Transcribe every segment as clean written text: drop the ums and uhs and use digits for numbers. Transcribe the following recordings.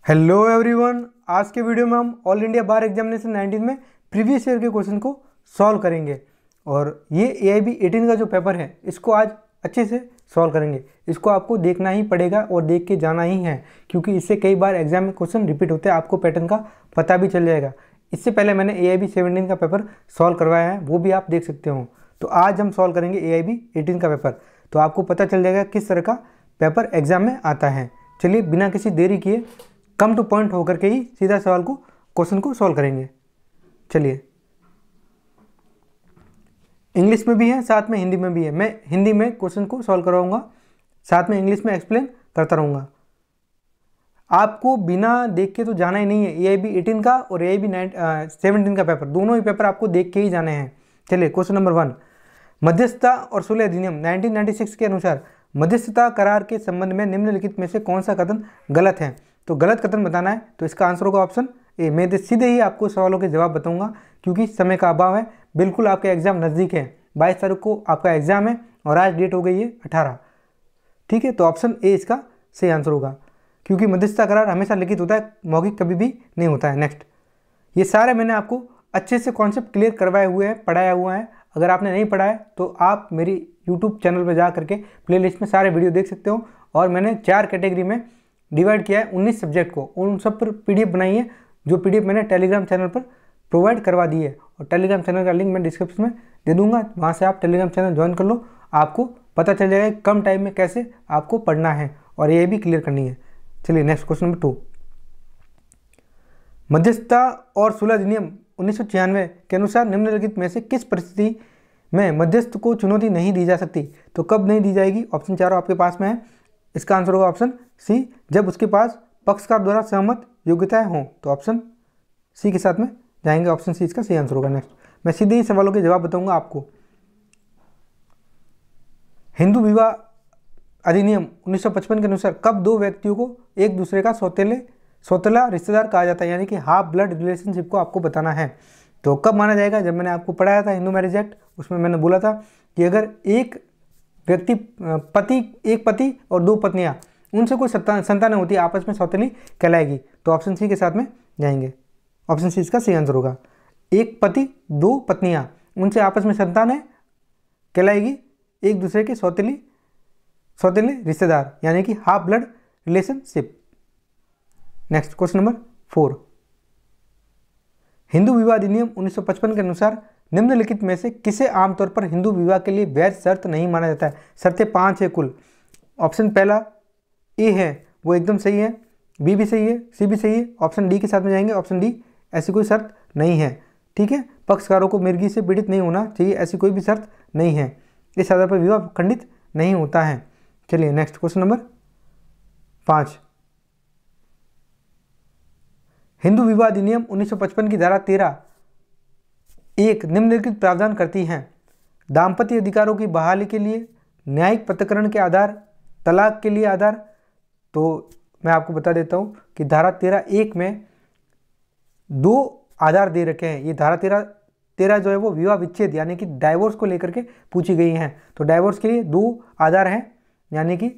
Hello everyone, आज के video में हम ऑल इंडिया बार एग्जामिनेशन 19 में प्रीवियस ईयर के क्वेश्चन को सॉल्व करेंगे। और ये AIB 18 का जो पेपर है इसको आज अच्छे से सॉल्व करेंगे। इसको आपको देखना ही पड़ेगा और देख के जाना ही है, क्योंकि इससे कई बार एग्जाम में क्वेश्चन रिपीट होते हैं, आपको पैटर्न का पता भी चल जाएगा। इससे पहले मैंने AIB 17 का पेपर सॉल्व करवाया है, वो भी आप देख सकते हो। तो आज हम सॉल्व करेंगे AIB 18 का पेपर, तो आपको पता चल जाएगा किस तरह का पेपर एग्जाम में आता है। चलिए बिना किसी देरी किए कम टू पॉइंट होकर के ही सीधा सवाल को क्वेश्चन को सॉल्व करेंगे। चलिए, इंग्लिश में भी है, साथ में हिंदी में भी है। मैं हिंदी में क्वेश्चन को सॉल्व करवाऊंगा, साथ में इंग्लिश में एक्सप्लेन करता रहूँगा। आपको बिना देख के तो जाना ही नहीं है। AIB 18 का और AIB 17 का पेपर, दोनों ही पेपर आपको देख के ही जाने हैं। चलिए, क्वेश्चन नंबर 1, मध्यस्थता और सुलह अधिनियम 1996 के अनुसार मध्यस्थता करार के संबंध में निम्नलिखित में से कौन सा कथन गलत है? तो गलत कथन बताना है, तो इसका आंसर होगा ऑप्शन ए। मैं सीधे ही आपको सवालों के जवाब बताऊंगा, क्योंकि समय का अभाव है। बिल्कुल आपका एग्जाम नज़दीक है, 22 तारीख को आपका एग्जाम है और आज डेट हो गई है 18। ठीक है, तो ऑप्शन ए इसका सही आंसर होगा, क्योंकि मध्यस्थता करार हमेशा लिखित होता है, मौखिक कभी भी नहीं होता है। नेक्स्ट, ये सारे मैंने आपको अच्छे से कॉन्सेप्ट क्लियर करवाए हुए हैं, पढ़ाया हुआ है। अगर आपने नहीं पढ़ा है तो आप मेरी यूट्यूब चैनल पर जा करके प्लेलिस्ट में सारे वीडियो देख सकते हो। और मैंने 4 कैटेगरी में डिवाइड किया है 19 सब्जेक्ट को, उन सब पर PDF बनाई है, जो PDF मैंने टेलीग्राम चैनल पर प्रोवाइड करवा दी है। और टेलीग्राम चैनल का लिंक मैं डिस्क्रिप्शन में दे दूंगा, वहाँ से आप टेलीग्राम चैनल ज्वाइन कर लो। आपको पता चल जाएगा कम टाइम में कैसे आपको पढ़ना है और ये भी क्लियर करनी है। चलिए नेक्स्ट, क्वेश्चन नंबर 2, मध्यस्थता और सुलह अधिनियम 1996 के अनुसार निम्नलिखित में से किस परिस्थिति में मध्यस्थ को चुनौती नहीं दी जा सकती? तो कब नहीं दी जाएगी? ऑप्शन चारों आपके पास में है। इसका आंसर होगा ऑप्शन सी, जब उसके पास पक्षकार द्वारा सहमत योग्यताएं हों। तो ऑप्शन सी के साथ में जाएंगे, ऑप्शन सी इसका सही आंसर होगा। नेक्स्ट, मैं सीधे ही सवालों के जवाब बताऊंगा आपको। हिंदू विवाह अधिनियम 1955 के अनुसार कब दो व्यक्तियों को एक दूसरे का सौतेला रिश्तेदार कहा जाता है? यानी कि हाफ ब्लड रिलेशनशिप को आपको बताना है। तो कब माना जाएगा? जब मैंने आपको पढ़ाया था हिंदू मैरिज एक्ट, उसमें मैंने बोला था कि अगर एक व्यक्ति एक पति और 2 पत्नियां, उनसे कोई संतान होती है, आपस में सौतेली कहलाएगी। तो ऑप्शन सी के साथ में जाएंगे, ऑप्शन सी इसका सही आंसर होगा। एक पति 2 पत्नियां, उनसे आपस में संतान है, कहलाएगी एक दूसरे के सौतेले रिश्तेदार, यानी कि half blood relationship. Next, question number 4, Hindu विवाह अधिनियम 1955 के अनुसार निम्नलिखित में से किसे आमतौर पर हिंदू विवाह के लिए वैध शर्त नहीं माना जाता है? शर्तें 5 है कुल। ऑप्शन पहला ए है, वो एकदम सही है, बी भी सही है, सी भी सही है। ऑप्शन डी के साथ में जाएंगे, ऑप्शन डी, ऐसी कोई शर्त नहीं है। ठीक है, पक्षकारों को मिर्गी से पीड़ित नहीं होना चाहिए, ऐसी कोई भी शर्त नहीं है। इस आधार पर विवाह खंडित नहीं होता है। चलिए नेक्स्ट, क्वेश्चन नंबर 5, हिंदू विवाह अधिनियम 1955 की धारा 13(1) निम्नलिखित प्रावधान करती है? दाम्पत्य अधिकारों की बहाली के लिए, न्यायिक पृथक्करण के आधार, तलाक के लिए आधार। तो मैं आपको बता देता हूँ कि धारा 13(1) में 2 आधार दे रखे हैं। ये धारा 13 जो है वो विवाह विच्छेद यानी कि डाइवोर्स को लेकर के पूछी गई हैं। तो डाइवोर्स के लिए 2 आधार हैं, यानी कि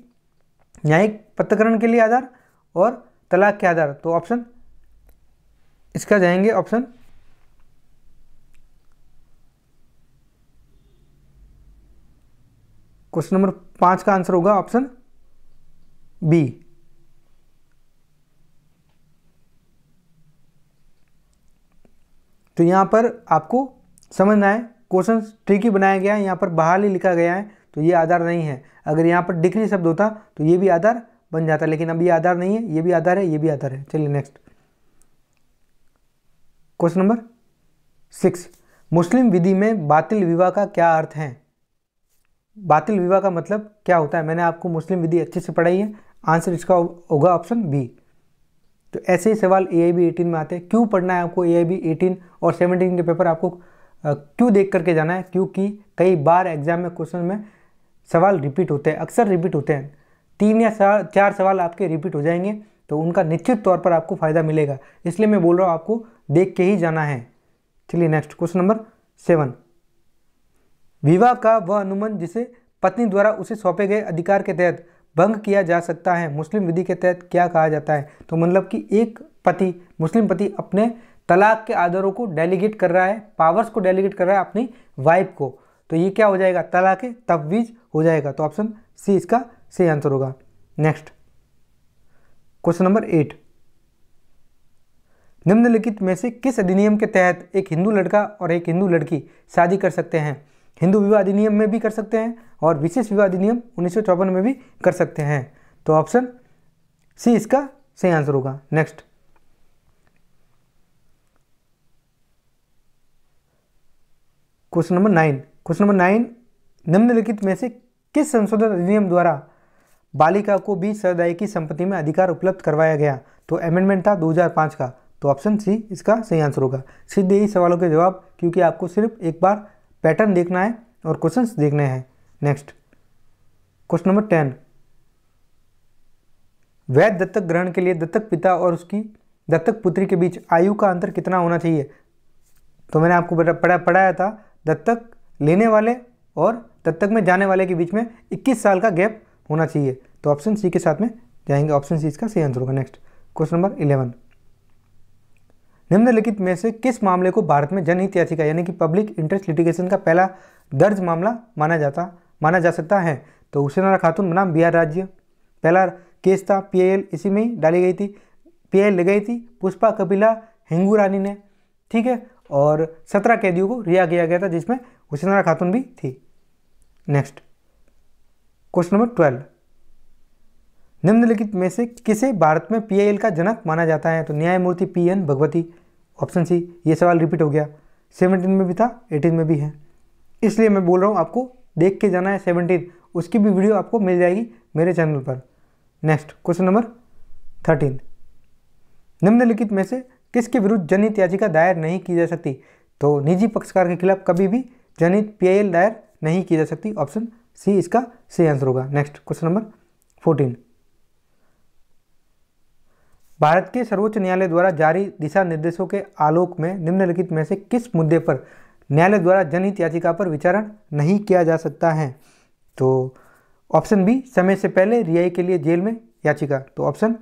न्यायिक पृथक्करण के लिए आधार और तलाक के आधार। तो ऑप्शन इसका जाएंगे, ऑप्शन क्वेश्चन नंबर 5 का आंसर होगा ऑप्शन बी। तो यहां पर आपको समझना है, क्वेश्चन ट्रिकी बनाया गया है, यहां पर बहाली लिखा गया है, तो ये आधार नहीं है। अगर यहां पर डिग्री शब्द होता तो ये भी आधार बन जाता, लेकिन अब ये आधार नहीं है, ये भी आधार है, ये भी आधार है। चलिए नेक्स्ट, क्वेश्चन नंबर 6, मुस्लिम विधि में बातिल विवाह का क्या अर्थ है? बातिल विवाह का मतलब क्या होता है? मैंने आपको मुस्लिम विधि अच्छे से पढ़ाई है, आंसर इसका होगा ऑप्शन बी। तो ऐसे ही सवाल AIB 18 में आते हैं। क्यों पढ़ना है आपको AIB 18 और 17 के पेपर? आपको क्यों देख करके जाना है? क्योंकि कई बार एग्जाम में क्वेश्चन में सवाल रिपीट होते हैं, अक्सर रिपीट होते हैं। 3 या 4 सवाल आपके रिपीट हो जाएंगे, तो उनका निश्चित तौर पर आपको फायदा मिलेगा। इसलिए मैं बोल रहा हूँ आपको देख के ही जाना है। चलिए नेक्स्ट, क्वेश्चन नंबर 7, विवाह का वह अनुबंध जिसे पत्नी द्वारा उसे सौंपे गए अधिकार के तहत भंग किया जा सकता है। मुस्लिम विधि के तहत क्या कहा जाता है? तो मतलब कि एक पति, मुस्लिम पति अपने तलाक के आदरों को डेलीगेट कर रहा है, पावर्स को डेलीगेट कर रहा है अपनी वाइफ को, तो ये क्या हो जाएगा? तलाक तफवीज हो जाएगा। तो ऑप्शन सी इसका सही आंसर होगा। नेक्स्ट क्वेश्चन नंबर 8, निम्नलिखित में से किस अधिनियम के तहत एक हिंदू लड़का और एक हिंदू लड़की शादी कर सकते हैं? हिंदू विवाह अधिनियम में भी कर सकते हैं और विशेष विवाह अधिनियम 1954 में भी कर सकते हैं। तो ऑप्शन सी इसका सही आंसर होगा। नेक्स्ट क्वेश्चन नंबर 9, निम्नलिखित में से किस संशोधन अधिनियम द्वारा बालिका को भी सहदायी की संपत्ति में अधिकार उपलब्ध करवाया गया? तो अमेंडमेंट था 2005 का। तो ऑप्शन सी इसका सही आंसर होगा। सीधे ही सवालों के जवाब, क्योंकि आपको सिर्फ एक बार पैटर्न देखना है और क्वेश्चंस देखने हैं। नेक्स्ट क्वेश्चन नंबर 10, वैध दत्तक ग्रहण के लिए दत्तक पिता और उसकी दत्तक पुत्री के बीच आयु का अंतर कितना होना चाहिए? तो मैंने आपको पढ़ाया था, दत्तक लेने वाले और दत्तक में जाने वाले के बीच में 21 साल का गैप होना चाहिए। तो ऑप्शन सी के साथ में जाएंगे, ऑप्शन सी इसका सही आंसर होगा। नेक्स्ट क्वेश्चन नंबर 11, निम्नलिखित में से किस मामले को भारत में जनहित याचिका यानी कि पब्लिक इंटरेस्ट लिटिगेशन का पहला दर्ज मामला माना जा सकता है? तो हुसैन खातून बनाम बिहार राज्य, पहला केस था, पीआईएल इसी में ही डाली गई थी, पीआईएल लगाई थी पुष्पा कपिला हिंगू रानी ने, ठीक है, और 17 कैदियों को रिहा किया गया था जिसमें हुसैन खातून भी थी। नेक्स्ट क्वेश्चन नंबर 12, निम्नलिखित में से किसे भारत में पीआईएल का जनक माना जाता है? तो न्यायमूर्ति पीएन भगवती, ऑप्शन सी। ये सवाल रिपीट हो गया, 17 में भी था, 18 में भी है, इसलिए मैं बोल रहा हूँ आपको देख के जाना है। 17 उसकी भी वीडियो आपको मिल जाएगी मेरे चैनल पर। नेक्स्ट क्वेश्चन नंबर 13, निम्नलिखित में से किसके विरुद्ध जनहित याचिका दायर नहीं की जा सकती? तो निजी पक्षकार के खिलाफ कभी भी जनहित पीआईएल दायर नहीं की जा सकती। ऑप्शन सी इसका सही आंसर होगा। नेक्स्ट क्वेश्चन नंबर 14, भारत के सर्वोच्च न्यायालय द्वारा जारी दिशा निर्देशों के आलोक में निम्नलिखित में से किस मुद्दे पर न्यायालय द्वारा जनहित याचिका पर विचारण नहीं किया जा सकता है? तो ऑप्शन बी, समय से पहले रिहाई के लिए जेल में याचिका। तो ऑप्शन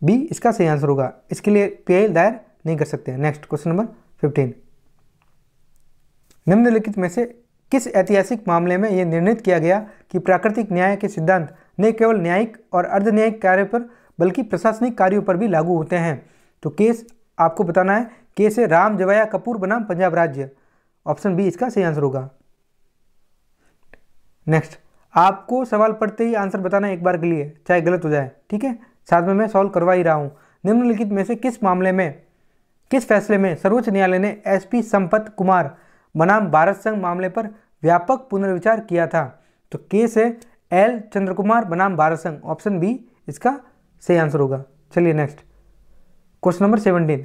बी इसका सही आंसर होगा, इसके लिए पीआईएल दायर नहीं कर सकते हैं। नेक्स्ट क्वेश्चन नंबर 15, निम्नलिखित में से किस ऐतिहासिक मामले में यह निर्णित किया गया कि प्राकृतिक न्याय के सिद्धांत न केवल न्यायिक और अर्धन्यायिक कार्य पर बल्कि प्रशासनिक कार्यों पर भी लागू होते हैं? तो केस आपको बताना है, केस है राम जवाया कपूर बनाम पंजाब राज्य। ऑप्शन बी इसका सही आंसर होगा। नेक्स्ट, आपको सवाल पढ़ते ही आंसर बताना एक बार के लिए, चाहे गलत हो जाए, ठीक है, साथ में मैं सॉल्व करवा ही रहा हूँ। निम्नलिखित में से किस फैसले में सर्वोच्च न्यायालय ने एसपी संपत कुमार बनाम भारत संघ मामले पर व्यापक पुनर्विचार किया था? तो केस है एल चंद्र कुमार बनाम भारत संघ। ऑप्शन बी इसका सही आंसर होगा। चलिए नेक्स्ट क्वेश्चन नंबर 17,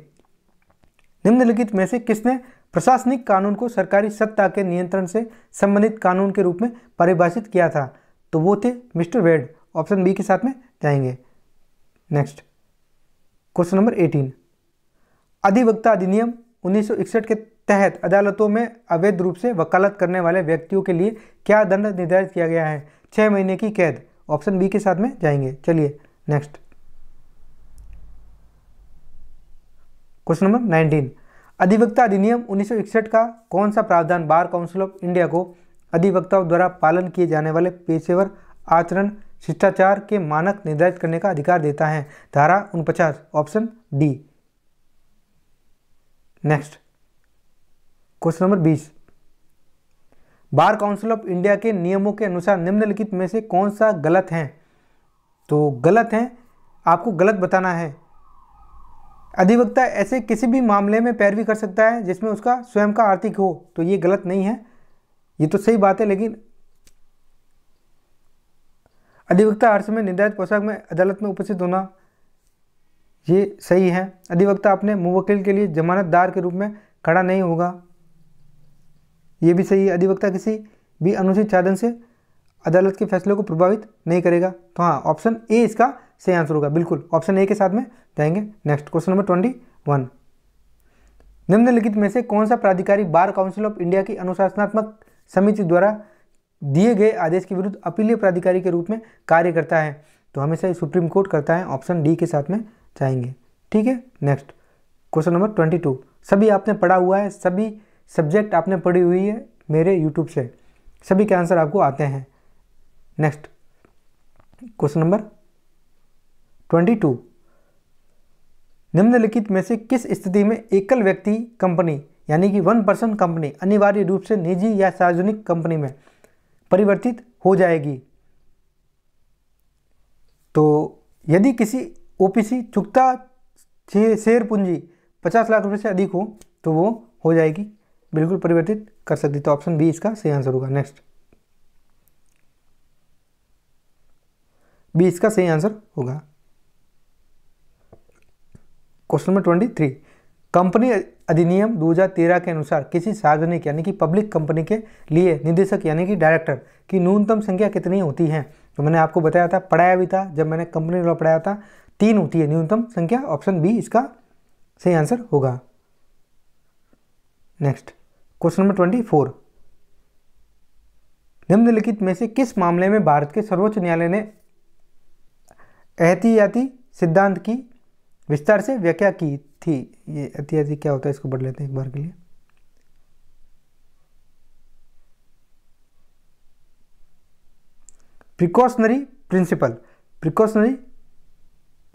निम्नलिखित में से किसने प्रशासनिक कानून को सरकारी सत्ता के नियंत्रण से संबंधित कानून के रूप में परिभाषित किया था? तो वो थे मिस्टर वेड। ऑप्शन बी के साथ में जाएंगे। नेक्स्ट क्वेश्चन नंबर 18, अधिवक्ता अधिनियम 1961 के तहत अदालतों में अवैध रूप से वकालत करने वाले व्यक्तियों के लिए क्या दंड निर्धारित किया गया है? 6 महीने की कैद। ऑप्शन बी के साथ में जाएंगे। चलिए नेक्स्ट क्वेश्चन नंबर 19, अधिवक्ता अधिनियम 1961 का कौन सा प्रावधान बार काउंसिल ऑफ इंडिया को अधिवक्ताओं द्वारा पालन किए जाने वाले पेशेवर आचरण शिष्टाचार के मानक निर्धारित करने का अधिकार देता है? धारा 49। Option D. Next question number 20, bar council of India के नियमों के अनुसार निम्नलिखित में से कौन सा गलत है? तो गलत है, आपको गलत बताना है। अधिवक्ता ऐसे किसी भी मामले में पैरवी कर सकता है जिसमें उसका स्वयं का आर्थिक हो, तो ये गलत नहीं है, ये तो सही बात है, लेकिन अधिवक्ता हर समय निर्धारित पोशाक में अदालत में उपस्थित होना ये सही है। अधिवक्ता अपने मुवक्किल के लिए जमानतदार के रूप में खड़ा नहीं होगा, ये भी सही है। अधिवक्ता किसी भी अनुचित साधन से अदालत के फैसले को प्रभावित नहीं करेगा। तो हाँ, ऑप्शन ए इसका सही आंसर होगा, बिल्कुल ऑप्शन ए के साथ में जाएंगे। नेक्स्ट क्वेश्चन नंबर 21, निम्नलिखित में से कौन सा प्राधिकारी बार काउंसिल ऑफ इंडिया की अनुशासनात्मक समिति द्वारा दिए गए आदेश के विरुद्ध अपीलीय प्राधिकारी के रूप में कार्य करता है, तो हमेशा ये सुप्रीम कोर्ट करता है, ऑप्शन डी के साथ में जाएंगे। ठीक है, नेक्स्ट क्वेश्चन नंबर 22। सभी आपने पढ़ा हुआ है, सभी सब्जेक्ट आपने पढ़ी हुई है मेरे यूट्यूब से, सभी के आंसर आपको आते हैं। Next question number 22। निम्नलिखित में से किस स्थिति में एकल व्यक्ति कंपनी यानी कि 1 पर्सन कंपनी अनिवार्य रूप से निजी या सार्वजनिक कंपनी में परिवर्तित हो जाएगी? तो यदि किसी ओपीसी चुकता शेयर पूंजी 50 लाख रुपए से अधिक हो तो वो हो जाएगी, बिल्कुल परिवर्तित कर सकती, तो ऑप्शन बी इसका सही आंसर होगा। नेक्स्ट बी इसका सही आंसर होगा। Question number 23। कंपनी अधिनियम 2013 के अनुसार किसी सार्वजनिक यानी कि पब्लिक कंपनी के लिए निदेशक यानी कि डायरेक्टर की न्यूनतम संख्या कितनी होती है? तो मैंने आपको बताया था, पढ़ाया भी था जब मैंने कंपनी लॉ पढ़ाया था, 3 होती है न्यूनतम संख्या, ऑप्शन बी इसका सही आंसर होगा। Next question number 24। निम्नलिखित में से किस मामले में भारत के सर्वोच्च न्यायालय ने एहतियाती सिद्धांत की विस्तार से व्याख्या की थी? ये एहतियाती क्या होता है, इसको पढ़ लेते हैं एक बार के लिए। प्रिकॉशनरी प्रिंसिपल, प्रिकॉशनरी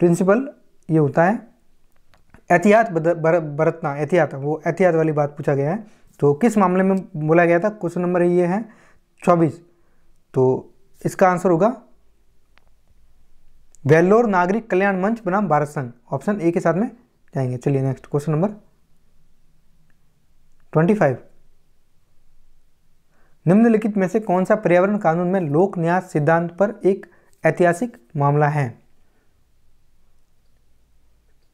प्रिंसिपल ये होता है एहतियात बरतना, एहतियात, वो एहतियात वाली बात पूछा गया है। तो किस मामले में बोला गया था? क्वेश्चन नंबर ये है 24, तो इसका आंसर होगा वेल्लोर नागरिक कल्याण मंच बनाम भारत संघ, ऑप्शन ए के साथ में जाएंगे। चलिए नेक्स्ट क्वेश्चन नंबर 25। निम्नलिखित में से कौन सा पर्यावरण कानून में लोक न्यास सिद्धांत पर एक ऐतिहासिक मामला है?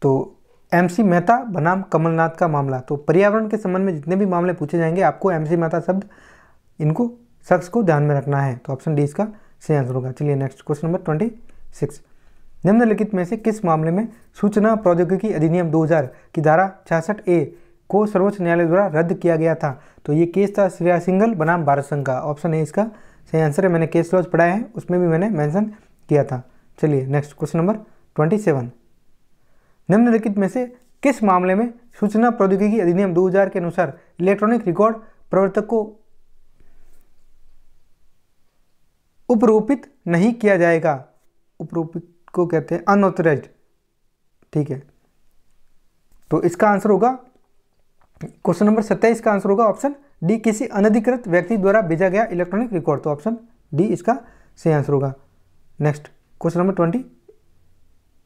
तो एमसी मेहता बनाम कमलनाथ का मामला। तो पर्यावरण के संबंध में जितने भी मामले पूछे जाएंगे आपको एमसी मेहता शब्द, इनको शख्स को ध्यान में रखना है, तो ऑप्शन डी इसका सही आंसर होगा। चलिए नेक्स्ट क्वेश्चन नंबर 26। निम्नलिखित में से किस मामले में सूचना प्रौद्योगिकी अधिनियम 2000 की धारा 66A को सर्वोच्च न्यायालय द्वारा रद्द किया गया था? तो ये केस था श्रेया सिंघल बनाम भारत संघ का, ऑप्शन ए इसका सही आंसर है। मैंने केस लॉज पढ़ाया है, उसमें भी मैंने मेंशन किया था। चलिए नेक्स्ट क्वेश्चन नंबर 27। निम्नलिखित में से किस मामले में सूचना प्रौद्योगिकी अधिनियम 2000 के अनुसार इलेक्ट्रॉनिक रिकॉर्ड प्रवर्तक को उपरोपित नहीं किया जाएगा? उपरोपित को कहते हैं अनऑथराइज्ड, ठीक है। तो इसका आंसर होगा क्वेश्चन नंबर 27 का आंसर होगा ऑप्शन डी, किसी अनधिकृत व्यक्ति द्वारा भेजा गया इलेक्ट्रॉनिक रिकॉर्ड, तो ऑप्शन डी इसका सही आंसर होगा। Next question number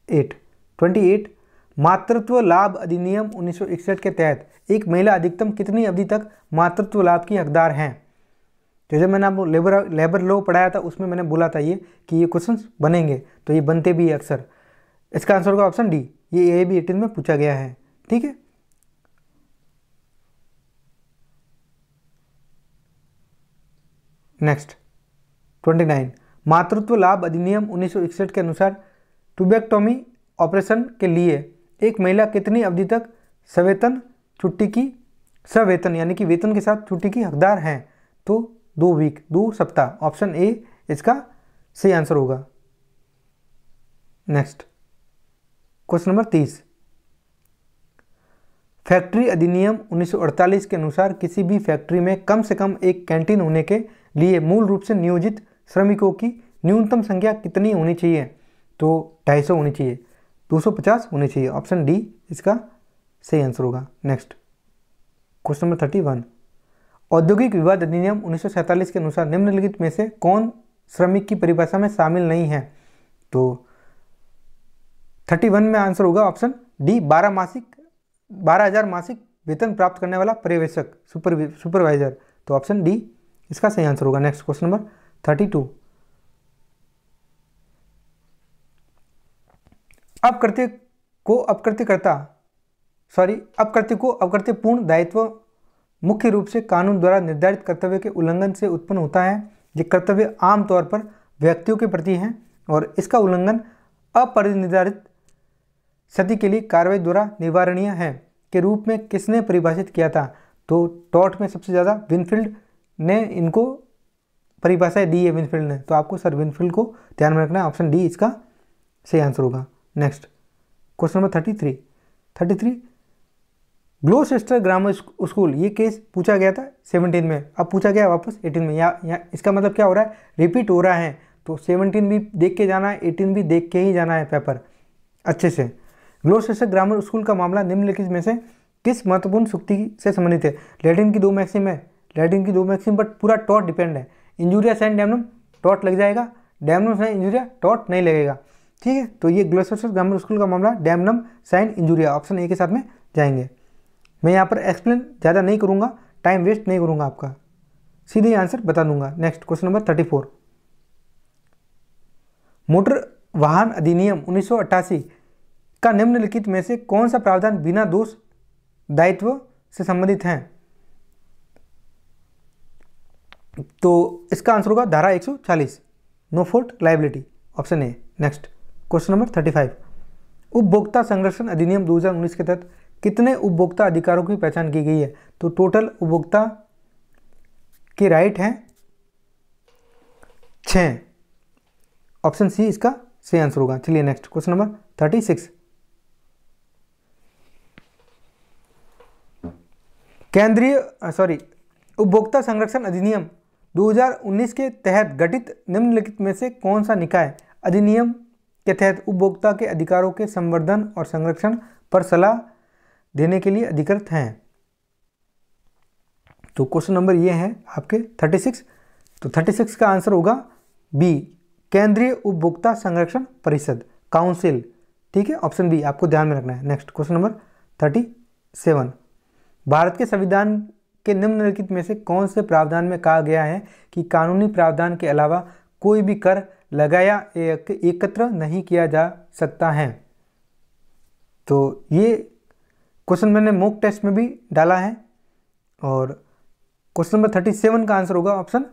28। मातृत्व लाभ अधिनियम 1961 के तहत एक महिला अधिकतम कितनी अवधि तक मातृत्व लाभ की हकदार हैं? तो जब मैंने आपको लेबर लॉ पढ़ाया था उसमें मैंने बोला था ये कि ये क्वेश्चंस बनेंगे, तो ये बनते भी अक्सर। इसका आंसर होगा ऑप्शन डी, ये AIB 18 में पूछा गया है, ठीक है। नेक्स्ट 29। मातृत्व लाभ अधिनियम 1961 के अनुसार ट्यूबेक्टोमी ऑपरेशन के लिए एक महिला कितनी अवधि तक सवेतन छुट्टी की, सवेतन यानी कि वेतन के साथ छुट्टी की हकदार हैं? तो 2 वीक, 2 सप्ताह, ऑप्शन ए इसका सही आंसर होगा। Next question number 30। फैक्ट्री अधिनियम 1948 के अनुसार किसी भी फैक्ट्री में कम से कम एक कैंटीन होने के लिए मूल रूप से नियोजित श्रमिकों की न्यूनतम संख्या कितनी होनी चाहिए? तो 250 होनी चाहिए, 250 होनी चाहिए, ऑप्शन डी इसका सही आंसर होगा। Next question number 31। औद्योगिक विवाद अधिनियम 1947 के अनुसार निम्नलिखित में से कौन श्रमिक की परिभाषा में शामिल नहीं है? तो 31 में आंसर होगा ऑप्शन डी, 12,000 मासिक वेतन प्राप्त करने वाला पर्यवेक्षक, सुपरवाइजर, तो ऑप्शन डी इसका सही आंसर होगा। Next question number 32। अपकृत्य को अपकृत्यपूर्ण दायित्व मुख्य रूप से कानून द्वारा निर्धारित कर्तव्य के उल्लंघन से उत्पन्न होता है। ये कर्तव्य आमतौर पर व्यक्तियों के प्रति हैं और इसका उल्लंघन अपरिनिर्धारित क्षति के लिए कार्रवाई द्वारा निवारणीय है के रूप में किसने परिभाषित किया था? तो टॉर्ट में सबसे ज़्यादा विनफील्ड ने इनको परिभाषाएं दी है विनफील्ड ने, तो आपको सर विनफील्ड को ध्यान में रखना है। ऑप्शन डी इसका सही आंसर होगा। Next question number 33 Gloucester grammar school, ये केस पूछा गया था 17 में, अब पूछा गया वापस 18 में। या इसका मतलब क्या हो रहा है, रिपीट हो रहा है। तो 17 भी देख के जाना है, 18 भी देख के ही जाना है पेपर अच्छे से। ग्लोसेस्टर ग्रामर स्कूल का मामला निम्नलिखित में से किस महत्वपूर्ण सूक्ति से संबंधित है? लैटिन की 2 मैक्सिम है, लैटिन की 2 मैक्सिम, बट पूरा टॉट डिपेंड है। इंजूरिया साइन डैमनम टॉट लग जाएगा, डैमनम साइन इंजूरिया टॉट नहीं लगेगा, ठीक है। तो ये ग्लोसेस्टर ग्रामर स्कूल का मामला damnum sine injuria, option A के साथ में जाएंगे। मैं यहाँ पर एक्सप्लेन ज़्यादा नहीं करूँगा, टाइम वेस्ट नहीं करूँगा आपका, सीधे आंसर बता दूंगा। नेक्स्ट क्वेश्चन नंबर 34 मोटर वाहन अधिनियम 1988 का निम्नलिखित में से कौन सा प्रावधान बिना दोष दायित्व से संबंधित है? तो इसका आंसर होगा धारा 140 no fault liability, option A. Next question number 35 उपभोक्ता संरक्षण अधिनियम 2019 के तहत कितने उपभोक्ता अधिकारों की पहचान की गई है? तो टोटल उपभोक्ता के राइट हैं 6, ऑप्शन सी इसका सही आंसर होगा। चलिए नेक्स्ट क्वेश्चन नंबर 36 उपभोक्ता संरक्षण अधिनियम 2019 के तहत गठित निम्नलिखित में से कौन सा निकाय अधिनियम के तहत उपभोक्ता के अधिकारों के संवर्धन और संरक्षण पर सलाह देने के लिए अधिकृत हैं? तो क्वेश्चन नंबर ये है आपके 36, तो 36 का आंसर होगा बी, केंद्रीय उपभोक्ता संरक्षण परिषद, काउंसिल, ठीक है, ऑप्शन बी आपको ध्यान में रखना है। नेक्स्ट क्वेश्चन नंबर 37 भारत के संविधान के निम्नलिखित में से कौन से प्रावधान में कहा गया है कि कानूनी प्रावधान के अलावा कोई भी कर लगाया एकत्र नहीं किया जा सकता है? तो ये क्वेश्चन मैंने मॉक टेस्ट में भी डाला है, और क्वेश्चन नंबर 37 का आंसर होगा ऑप्शन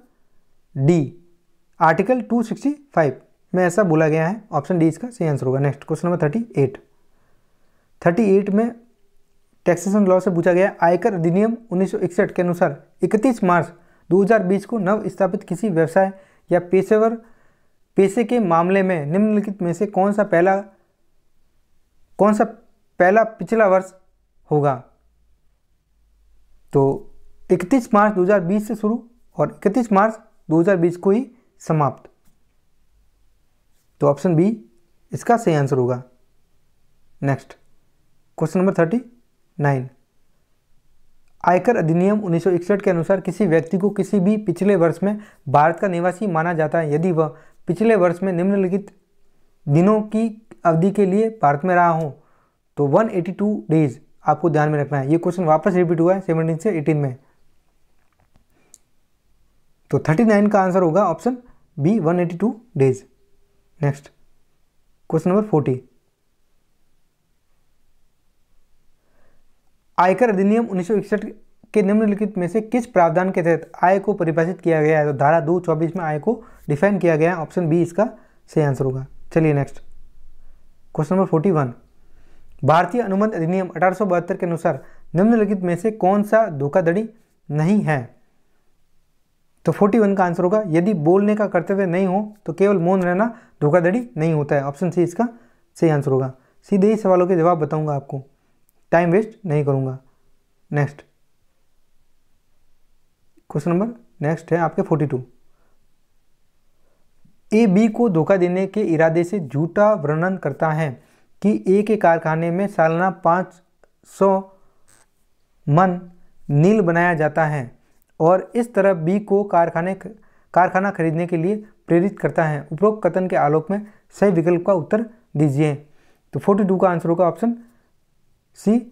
डी, आर्टिकल 265 में ऐसा बोला गया है, ऑप्शन डी इसका सही आंसर होगा। नेक्स्ट क्वेश्चन नंबर 38 में टैक्सेशन लॉ से पूछा गया आयकर अधिनियम 1961 के अनुसार 31 मार्च 2020 को नव स्थापित किसी व्यवसाय या पेशे के मामले में निम्नलिखित में से कौन सा पहला पिछला वर्ष होगा? तो 31 मार्च 2020 से शुरू और 31 मार्च 2020 को ही समाप्त, तो ऑप्शन बी इसका सही आंसर होगा। नेक्स्ट क्वेश्चन नंबर 39 आयकर अधिनियम 1961 के अनुसार किसी व्यक्ति को किसी भी पिछले वर्ष में भारत का निवासी माना जाता है यदि वह पिछले वर्ष में निम्नलिखित दिनों की अवधि के लिए भारत में रहा हो। तो 182 डेज आपको ध्यान में रखना है। ये क्वेश्चन वापस रिपीट हुआ है 17 से 18 में। तो 39 का आंसर होगा option B 182 days. Next question number 40 आयकर अधिनियम 1961 के निम्नलिखित में से किस प्रावधान के तहत आय को परिभाषित किया गया है? तो धारा 224 में आय को डिफाइन किया गया है, ऑप्शन बी इसका सही आंसर होगा। चलिए नेक्स्ट क्वेश्चन नंबर 41 भारतीय अनुबंध अधिनियम 1872 के अनुसार निम्नलिखित में से कौन सा धोखाधड़ी नहीं है? तो 41 का आंसर होगा यदि बोलने का कर्तव्य नहीं हो तो केवल मौन रहना धोखाधड़ी नहीं होता है, ऑप्शन सी इसका सही आंसर होगा। सीधे ही सवालों के जवाब बताऊंगा आपको, टाइम वेस्ट नहीं करूंगा। नेक्स्ट क्वेश्चन नंबर नेक्स्ट है आपके 42 ए बी को धोखा देने के इरादे से झूठा वर्णन करता है कि ए के कारखाने में सालाना 500 मन नील बनाया जाता है और इस तरह बी को कारखाना खरीदने के लिए प्रेरित करता है। उपरोक्त कथन के आलोक में सही विकल्प का उत्तर दीजिए। तो 42 का आंसर होगा ऑप्शन सी,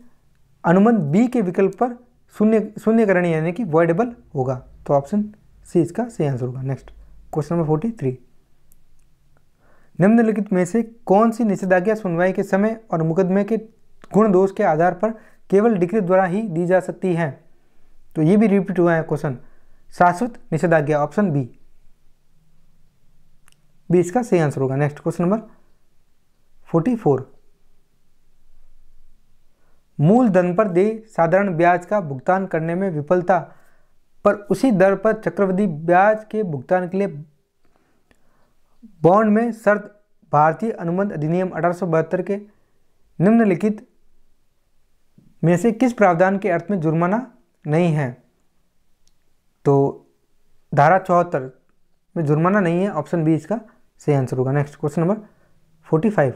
अनुबंध बी के विकल्प पर शून्यकरण यानी कि वॉइडेबल होगा, तो ऑप्शन सी इसका सही आंसर होगा। नेक्स्ट क्वेश्चन नंबर 43 निम्नलिखित में से कौन सी निषेधाज्ञा सुनवाई के समय और मुकदमे के गुण दोष के आधार पर केवल डिक्री द्वारा ही दी जा सकती है? तो ये भी रिपीट हुआ है क्वेश्चन, शाश्वत निषेधाज्ञा, ऑप्शन बी इसका सही आंसर होगा। नेक्स्ट क्वेश्चन नंबर 44 मूलधन पर देय साधारण ब्याज का भुगतान करने में विफलता पर उसी दर पर चक्रवृद्धि ब्याज के भुगतान के लिए बॉन्ड में शर्त भारतीय अनुबंध अधिनियम 1872 के निम्नलिखित में से किस प्रावधान के अर्थ में जुर्माना नहीं है? तो धारा 74 में जुर्माना नहीं है, ऑप्शन बी इसका सही आंसर होगा। नेक्स्ट क्वेश्चन नंबर 45,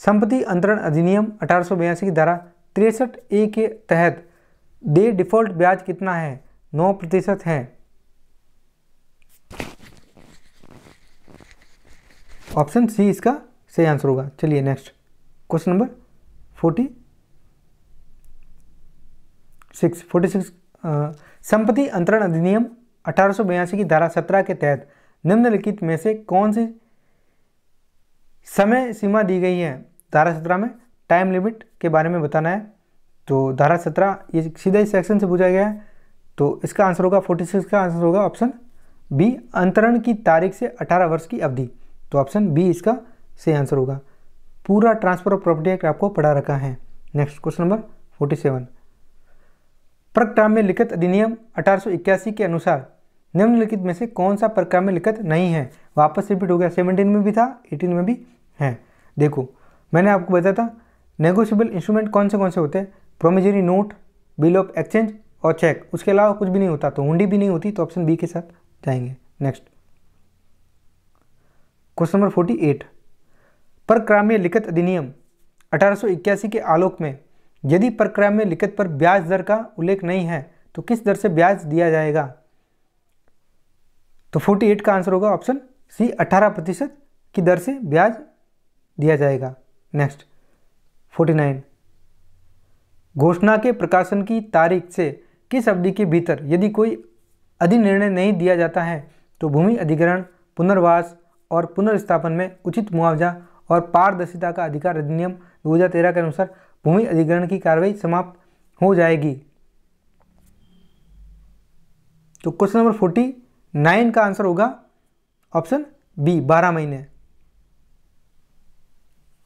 संपत्ति अंतरण अधिनियम 1882 की धारा 63A के तहत दे डिफॉल्ट ब्याज कितना है? 9% है। ऑप्शन सी इसका सही आंसर होगा। चलिए नेक्स्ट क्वेश्चन नंबर 46, संपत्ति अंतरण अधिनियम 1882 की धारा 17 के तहत निम्नलिखित में से कौन सी समय सीमा दी गई है? धारा 17 में टाइम लिमिट के बारे में बताना है। तो धारा 17 ये सीधा इस सेक्शन से पूछा गया है, तो इसका आंसर होगा 46 का आंसर होगा ऑप्शन बी, अंतरण की तारीख से 18 वर्ष की अवधि। तो ऑप्शन बी इसका सही आंसर होगा। पूरा ट्रांसफर ऑफ प्रॉपर्टी एक्ट आपको पढ़ा रखा है। नेक्स्ट क्वेश्चन नंबर 47, प्रक्राम्य लिखित अधिनियम 1881 के अनुसार निम्नलिखित में से कौन सा प्रक्राम्य लिखित नहीं है? वापस रिपीट हो गया, 17 में भी था, 18 में भी है। देखो मैंने आपको बताया था नेगोशिएबल इंस्ट्रूमेंट कौन से होते हैं? Promissory note, bill of exchange और चेक। उसके अलावा कुछ भी नहीं होता, तो हुंडी भी नहीं होती, तो ऑप्शन बी के साथ जाएंगे। नेक्स्ट क्वेश्चन नंबर 48, प्रक्राम्य लिखित अधिनियम 1881 के आलोक में यदि प्रक्राम्य लिखित पर ब्याज दर का उल्लेख नहीं है तो किस दर से ब्याज दिया जाएगा? तो 48 का आंसर होगा ऑप्शन सी, 18% की दर से ब्याज दिया जाएगा। नेक्स्ट 49, घोषणा के प्रकाशन की तारीख से किस अवधि के भीतर यदि कोई अधिनिर्णय नहीं दिया जाता है तो भूमि अधिग्रहण, पुनर्वास और पुनर्स्थापन में उचित मुआवजा और पारदर्शिता का अधिकार अधिनियम 2013 के अनुसार भूमि अधिग्रहण की कार्रवाई समाप्त हो जाएगी? तो क्वेश्चन नंबर 49 का आंसर होगा ऑप्शन बी, 12 महीने।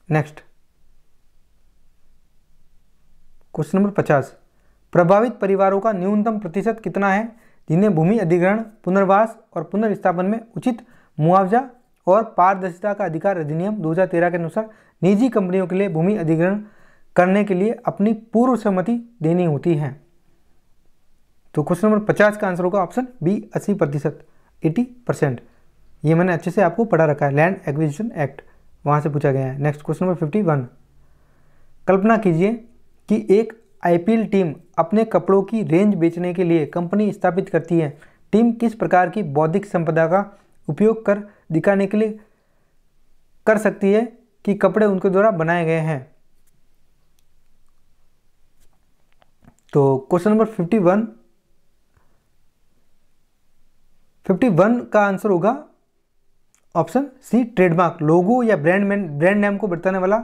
नेक्स्ट क्वेश्चन नंबर 50, प्रभावित परिवारों का न्यूनतम प्रतिशत कितना है जिन्हें भूमि अधिग्रहण, पुनर्वास और पुनर्स्थापन में उचित मुआवजा और पारदर्शिता का अधिकार अधिनियम 2013 के अनुसार निजी कंपनियों के लिए भूमि अधिग्रहण करने के लिए अपनी पूर्व सहमति देनी होती है? तो क्वेश्चन नंबर 50 का आंसर होगा ऑप्शन बी, 80%, 80%। ये मैंने अच्छे से आपको पढ़ा रखा है, लैंड एक्विजिशन एक्ट, वहाँ से पूछा गया है। नेक्स्ट क्वेश्चन नंबर 51, कल्पना कीजिए कि एक आईपीएल टीम अपने कपड़ों की रेंज बेचने के लिए कंपनी स्थापित करती है। टीम किस प्रकार की बौद्धिक संपदा का उपयोग कर दिखाने के लिए कर सकती है कि कपड़े उनके द्वारा बनाए गए हैं? तो क्वेश्चन नंबर 51 का आंसर होगा ऑप्शन सी, ट्रेडमार्क, लोगो या ब्रांड नेम को बताने वाला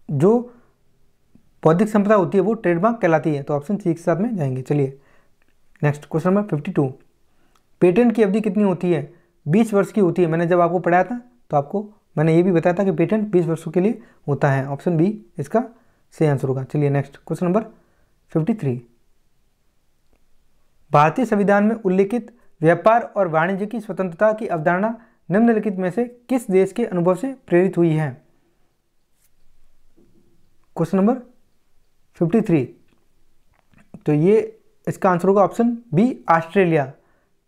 जो बौद्धिक संपदा होती है वो ट्रेडमार्क कहलाती है। तो ऑप्शन सी के साथ में जाएंगे। चलिए नेक्स्ट क्वेश्चन नंबर 52, पेटेंट की अवधि कितनी होती है? 20 वर्ष की होती है। मैंने जब आपको पढ़ाया था तो आपको मैंने ये भी बताया था कि पेटेंट 20 वर्षों के लिए होता है। ऑप्शन बी इसका सही आंसर होगा। चलिए नेक्स्ट क्वेश्चन नंबर 53, भारतीय संविधान में उल्लिखित व्यापार और वाणिज्य की स्वतंत्रता की अवधारणा निम्नलिखित में से किस देश के अनुभव से प्रेरित हुई है? क्वेश्चन नंबर 53, तो ये इसका आंसर होगा ऑप्शन बी, ऑस्ट्रेलिया।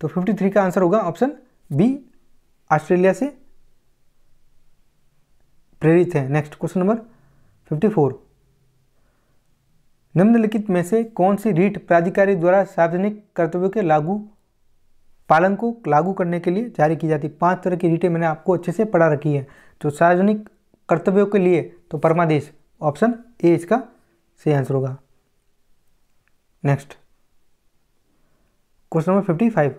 तो 53 का आंसर होगा ऑप्शन बी, ऑस्ट्रेलिया से प्रेरित है। नेक्स्ट क्वेश्चन नंबर 54, निम्नलिखित में से कौन सी रीट प्राधिकारी द्वारा सार्वजनिक कर्तव्यों के पालन को लागू करने के लिए जारी की जाती? 5 तरह की रीटें मैंने आपको अच्छे से पढ़ा रखी है। तो सार्वजनिक कर्तव्यों के लिए तो परमादेश, ऑप्शन ए इसका सही आंसर होगा। नेक्स्ट क्वेश्चन नंबर 55,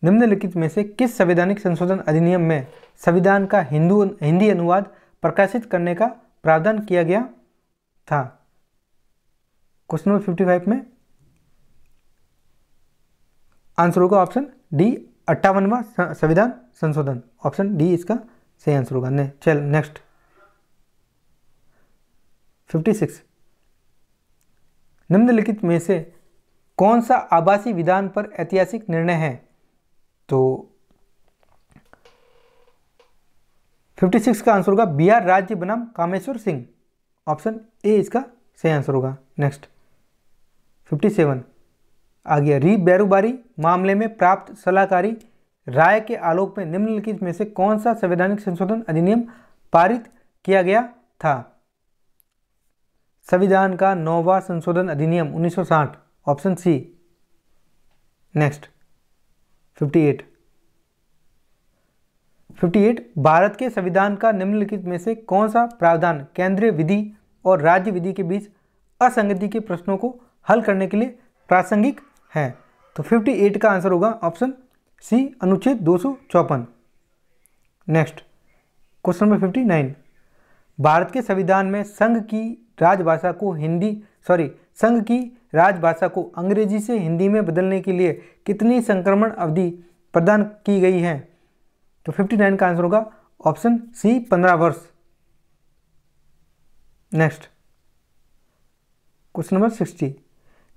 निम्नलिखित में से किस संवैधानिक संशोधन अधिनियम में संविधान का हिंदी अनुवाद प्रकाशित करने का प्रावधान किया गया था? क्वेश्चन नंबर 55 में आंसर होगा ऑप्शन डी, 58वां संविधान संशोधन। ऑप्शन डी इसका सही आंसर होगा। चल नेक्स्ट 56, निम्नलिखित में से कौन सा आभासी विधान पर ऐतिहासिक निर्णय है? तो 56 का आंसर होगा बिहार राज्य बनाम कामेश्वर सिंह। ऑप्शन ए इसका सही आंसर होगा। नेक्स्ट 57 आ गया, री बैरूबारी मामले में प्राप्त सलाहकारी राय के आलोक में निम्नलिखित में से कौन सा संवैधानिक संशोधन अधिनियम पारित किया गया था? संविधान का 9वां संशोधन अधिनियम 1960। Option C. नेक्स्ट 58 भारत के संविधान का निम्नलिखित में से कौन सा प्रावधान केंद्रीय विधि और राज्य विधि के बीच असंगति के प्रश्नों को हल करने के लिए प्रासंगिक है? तो 58 का आंसर होगा ऑप्शन सी, अनुच्छेद 254। नेक्स्ट क्वेश्चन नंबर 59 भारत के संविधान में संघ की राजभाषा को अंग्रेजी से हिंदी में बदलने के लिए कितनी संक्रमण अवधि प्रदान की गई है? तो 59 का आंसर होगा ऑप्शन सी, 15 वर्ष। नेक्स्ट क्वेश्चन नंबर 60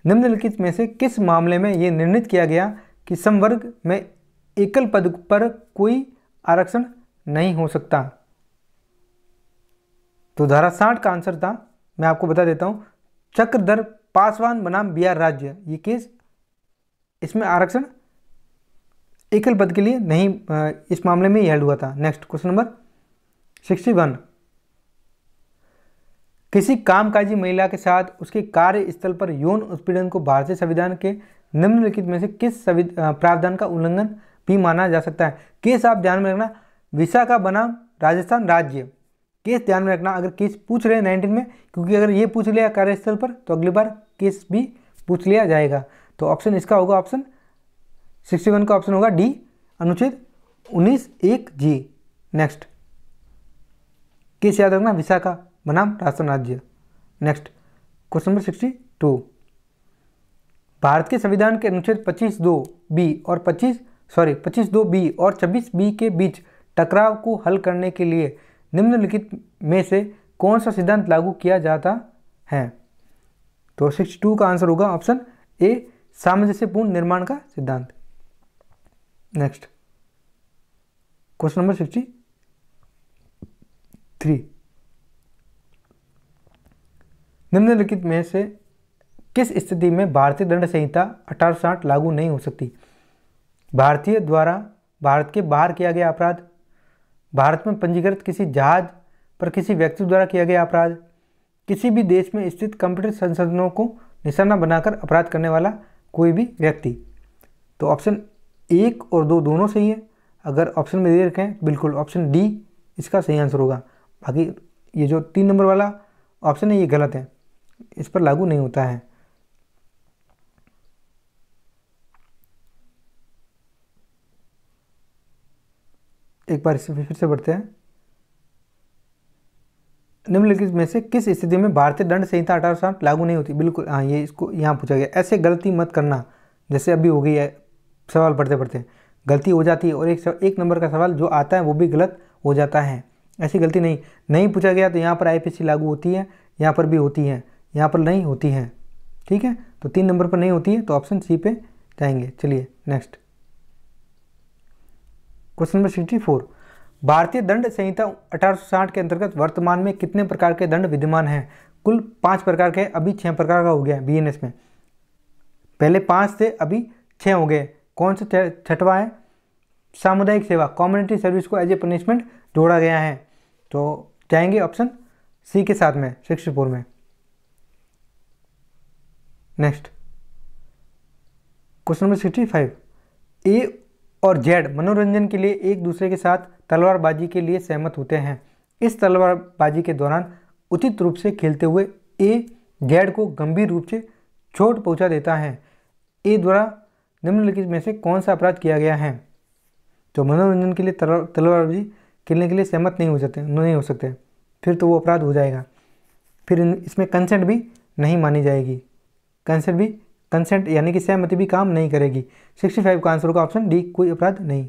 निम्नलिखित में से किस मामले में यह निर्णित किया गया कि संवर्ग में एकल पद पर कोई आरक्षण नहीं हो सकता? तो धारा 60 का आंसर था, मैं आपको बता देता हूं, चक्रधर पासवान बनाम बिहार राज्य। ये केस, इसमें आरक्षण एकल पद के लिए नहीं, इस मामले में ही हेल्ड हुआ था। नेक्स्ट क्वेश्चन नंबर 61 किसी कामकाजी महिला के साथ उसके कार्य स्थल पर यौन उत्पीड़न को भारतीय संविधान के निम्नलिखित में से किस प्रावधान का उल्लंघन भी माना जा सकता है? केस आप ध्यान में रखना, विशाखा बनाम राजस्थान राज्य। केस ध्यान में रखना, अगर केस पूछ रहे हैं 19 में, क्योंकि अगर ये पूछ लिया कार्यस्थल पर तो अगली बार केस भी पूछ लिया जाएगा। तो ऑप्शन इसका होगा ऑप्शन 61 का ऑप्शन होगा डी, अनुच्छेद 19(1)(g। नेक्स्ट केस याद रखना, विशाखा बनाम राजस्थान राज्य। नेक्स्ट क्वेश्चन नंबर 62 भारत के संविधान के अनुच्छेद 25(2)(b) और 25(2)(b) और 26(b) के बीच टकराव को हल करने के लिए निम्नलिखित में से कौन सा सिद्धांत लागू किया जाता है? तो 62 का आंसर होगा ऑप्शन ए, सामंजस्यपूर्ण निर्माण का सिद्धांत। नेक्स्ट क्वेश्चन नंबर 63 निम्नलिखित में से किस स्थिति में भारतीय दंड संहिता 1860 लागू नहीं हो सकती? भारतीय द्वारा भारत के बाहर किया गया अपराध, भारत में पंजीकृत किसी जहाज पर किसी व्यक्ति द्वारा किया गया अपराध, किसी भी देश में स्थित कंप्यूटर संसाधनों को निशाना बनाकर अपराध करने वाला कोई भी व्यक्ति। तो ऑप्शन 1 और 2 दोनों सही है। अगर ऑप्शन में दे रखें बिल्कुल ऑप्शन डी इसका सही आंसर होगा। बाकी ये जो 3 नंबर वाला ऑप्शन है ये गलत है, इस पर लागू नहीं होता है। एक बार इसे फिर से पढ़ते हैं। निम्नलिखित में से किस स्थिति में भारतीय दंड संहिता 1860 लागू नहीं होती? बिल्कुल हाँ, ये इसको यहाँ पूछा गया। ऐसे गलती मत करना जैसे अभी हो गई है, सवाल पढ़ते पढ़ते गलती हो जाती है और एक नंबर का सवाल जो आता है वो भी गलत हो जाता है। ऐसी गलती नहीं पूछा गया। तो यहाँ पर आईपीसी लागू होती है, यहाँ पर भी होती है, यहाँ पर नहीं होती है। ठीक है, तो 3 नंबर पर नहीं होती है, तो ऑप्शन सी पे जाएंगे। चलिए नेक्स्ट क्वेश्चन नंबर 64 भारतीय दंड संहिता 1860 के अंतर्गत वर्तमान में कितने प्रकार के दंड विद्यमान हैं? कुल 5 प्रकार के, अभी 6 प्रकार का हो गया बीएनएस में। पहले 5 थे, अभी 6 हो गए। कौन सा 6वां है? सामुदायिक सेवा, कम्युनिटी सर्विस को एज ए पनिशमेंट जोड़ा गया है। तो जाएंगे ऑप्शन सी के साथ में 64 में। नेक्स्ट क्वेश्चन नंबर 65 ए और जेड मनोरंजन के लिए एक दूसरे के साथ तलवारबाजी के लिए सहमत होते हैं। इस तलवारबाजी के दौरान उचित रूप से खेलते हुए ए जेड को गंभीर रूप से चोट पहुंचा देता है। ए द्वारा निम्नलिखित में से कौन सा अपराध किया गया है? तो मनोरंजन के लिए तलवारबाजी खेलने के लिए सहमत नहीं हो सकते, फिर तो वो अपराध हो जाएगा। फिर इसमें कंसेंट भी नहीं मानी जाएगी। कंसेंट यानी कि सहमति भी काम नहीं करेगी। 65 का आंसर होगा ऑप्शन डी, कोई अपराध नहीं।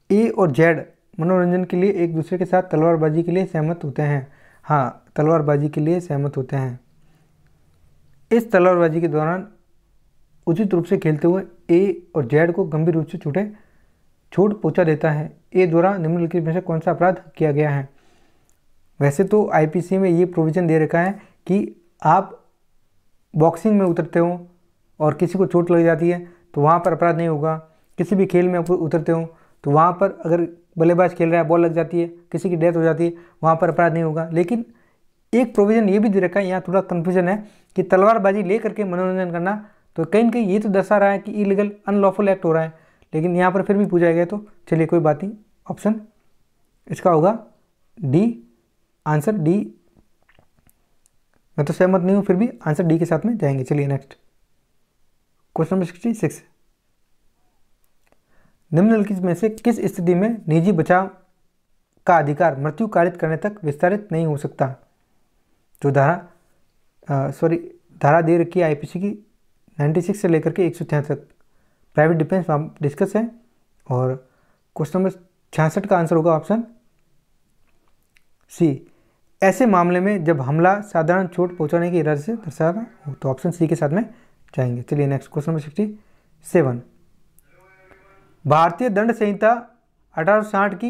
ए और जेड मनोरंजन के लिए एक दूसरे के साथ तलवारबाजी के लिए सहमत होते हैं। हाँ, तलवारबाजी के लिए सहमत होते हैं। इस तलवारबाजी के दौरान उचित रूप से खेलते हुए ए और जेड को गंभीर रूप से चोट पहुंचा देता है। ए द्वारा निम्नलिखित में से कौन सा अपराध किया गया है? वैसे तो आईपीसी में ये प्रोविज़न दे रखा है कि आप बॉक्सिंग में उतरते हो और किसी को चोट लग जाती है तो वहाँ पर अपराध नहीं होगा। किसी भी खेल में उतरते हो तो वहाँ पर अगर बल्लेबाज खेल रहा है, बॉल लग जाती है, किसी की डेथ हो जाती है, वहाँ पर अपराध नहीं होगा। लेकिन एक प्रोविज़न ये भी दे रखा है, यहाँ थोड़ा कन्फ्यूजन है कि तलवारबाजी ले करके मनोरंजन करना, तो कहीं न कहीं ये तो दर्शा रहा है कि इलीगल अनलॉफुल एक्ट हो रहा है, लेकिन यहाँ पर फिर भी पूछा गया तो चलिए कोई बात नहीं। ऑप्शन इसका होगा डी, आंसर डी। मैं तो सहमत नहीं हूँ, फिर भी आंसर डी के साथ में जाएंगे। चलिए नेक्स्ट क्वेश्चन नंबर 66। निम्नलिखित में से किस स्थिति में निजी बचाव का अधिकार मृत्यु कारित करने तक विस्तारित नहीं हो सकता? जो धारा दे रखी है आईपीसी की 96 से लेकर के 166 तक प्राइवेट डिफेंस डिस्कस है। और क्वेश्चन नंबर 66 का आंसर होगा ऑप्शन सी। ऐसे मामले में जब हमला साधारण चोट पहुंचाने के इरादे से दर्शाया हो, तो ऑप्शन सी के साथ में जाएंगे। चलिए नेक्स्ट क्वेश्चन नंबर 67। भारतीय दंड संहिता 1860 की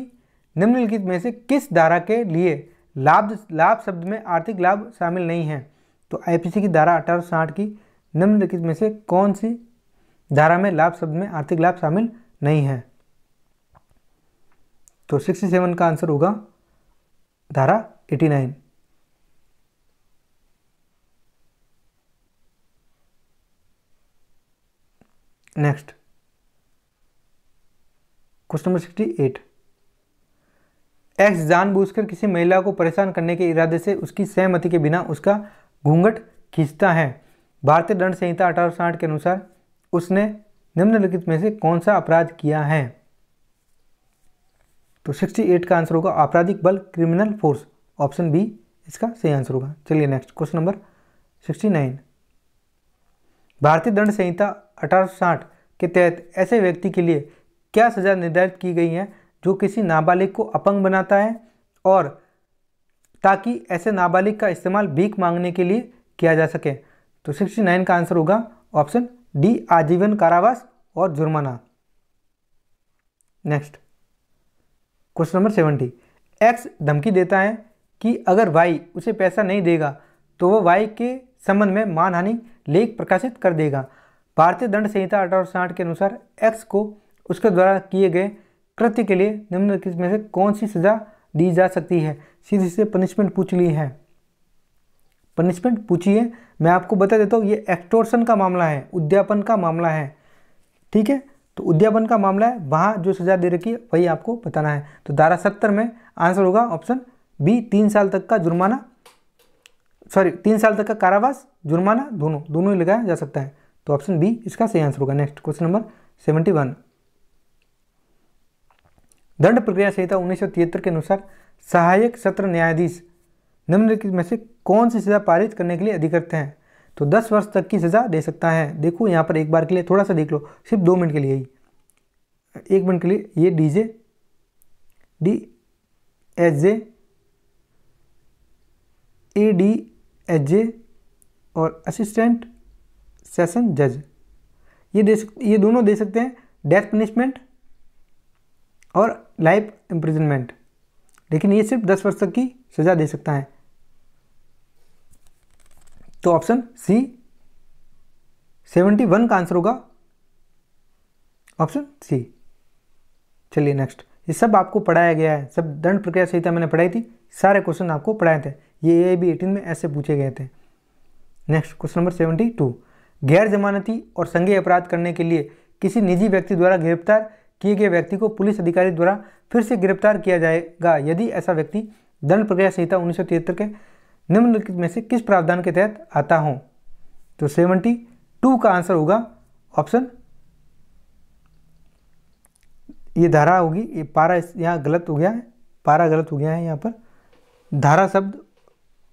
निम्नलिखित में से किस धारा के लिए लाभ शब्द में आर्थिक लाभ शामिल नहीं है? तो आईपीसी की धारा 1860 की निम्नलिखित में से कौन सी धारा में लाभ शब्द में आर्थिक लाभ शामिल नहीं है? तो 67 का आंसर होगा धारा 89। Next question number 68। एक्स जानबूझकर किसी महिला को परेशान करने के इरादे से उसकी सहमति के बिना उसका घूंघट खींचता है। भारतीय दंड संहिता 1860 के अनुसार उसने निम्नलिखित में से कौन सा अपराध किया है? तो 68 का आंसर होगा आपराधिक बल, क्रिमिनल फोर्स। ऑप्शन बी इसका सही आंसर होगा। चलिए नेक्स्ट क्वेश्चन नंबर 69। भारतीय दंड संहिता 1860 के तहत ऐसे व्यक्ति के लिए क्या सजा निर्धारित की गई है जो किसी नाबालिग को अपंग बनाता है और ताकि ऐसे नाबालिग का इस्तेमाल भीख मांगने के लिए किया जा सके? तो 69 का आंसर होगा ऑप्शन डी, आजीवन कारावास और जुर्माना। Next question number 70। एक्स धमकी देता है कि अगर वाई उसे पैसा नहीं देगा तो वह वाई के संबंध में मानहानि लेख प्रकाशित कर देगा। भारतीय दंड संहिता 1860 के अनुसार एक्स को उसके द्वारा किए गए कृत्य के लिए निम्नलिखित में से कौन सी सजा दी जा सकती है? सीधे से पनिशमेंट पूछ ली है। पनिशमेंट पूछी है, मैं आपको बता देता हूँ ये एक्सटॉर्शन का मामला है, उद्यापन का मामला है। ठीक है, तो उद्यापन का मामला है, वहाँ जो सजा दे रखी है वही आपको बताना है। तो धारा 70 में आंसर होगा ऑप्शन बी, 3 साल तक का जुर्माना, 3 साल तक का कारावास, जुर्माना दोनों ही लगाया जा सकता है। तो ऑप्शन बी इसका सही आंसर होगा। Next question number 71। दंड प्रक्रिया संहिता 1973 के अनुसार सहायक सत्र न्यायाधीश निम्नलिखित में से कौन सी सजा पारित करने के लिए अधिकृत हैं? तो 10 वर्ष तक की सजा दे सकता है। देखो यहाँ पर एक बार के लिए थोड़ा सा देख लो, सिर्फ 2 मिनट के लिए ही, 1 मिनट के लिए। ये DSJ, ADSJ और असिस्टेंट सेशन जज, ये दोनों दे सकते हैं डेथ पनिशमेंट और लाइफ इम्प्रिजनमेंट, लेकिन ये सिर्फ 10 वर्ष तक की सजा दे सकता है। तो ऑप्शन सी 71 का आंसर होगा ऑप्शन सी। चलिए नेक्स्ट, ये सब आपको पढ़ाया गया है, सब दंड प्रक्रिया संहिता मैंने पढ़ाई थी, सारे क्वेश्चन आपको पढ़ाए थे, ये AIB 18 में ऐसे पूछे गए थे। Next question number 72। गैर जमानती और संज्ञेय अपराध करने के लिए किसी निजी व्यक्ति द्वारा गिरफ्तार किए गए व्यक्ति को पुलिस अधिकारी द्वारा फिर से गिरफ्तार किया जाएगा यदि ऐसा व्यक्ति दंड प्रक्रिया संहिता 1973 के निम्नलिखित में से किस प्रावधान के तहत आता हो? तो 72 का आंसर होगा ऑप्शन, ये धारा होगी, ये पारा यहाँ गलत हो गया है, पारा गलत हो गया है, यहाँ पर धारा शब्द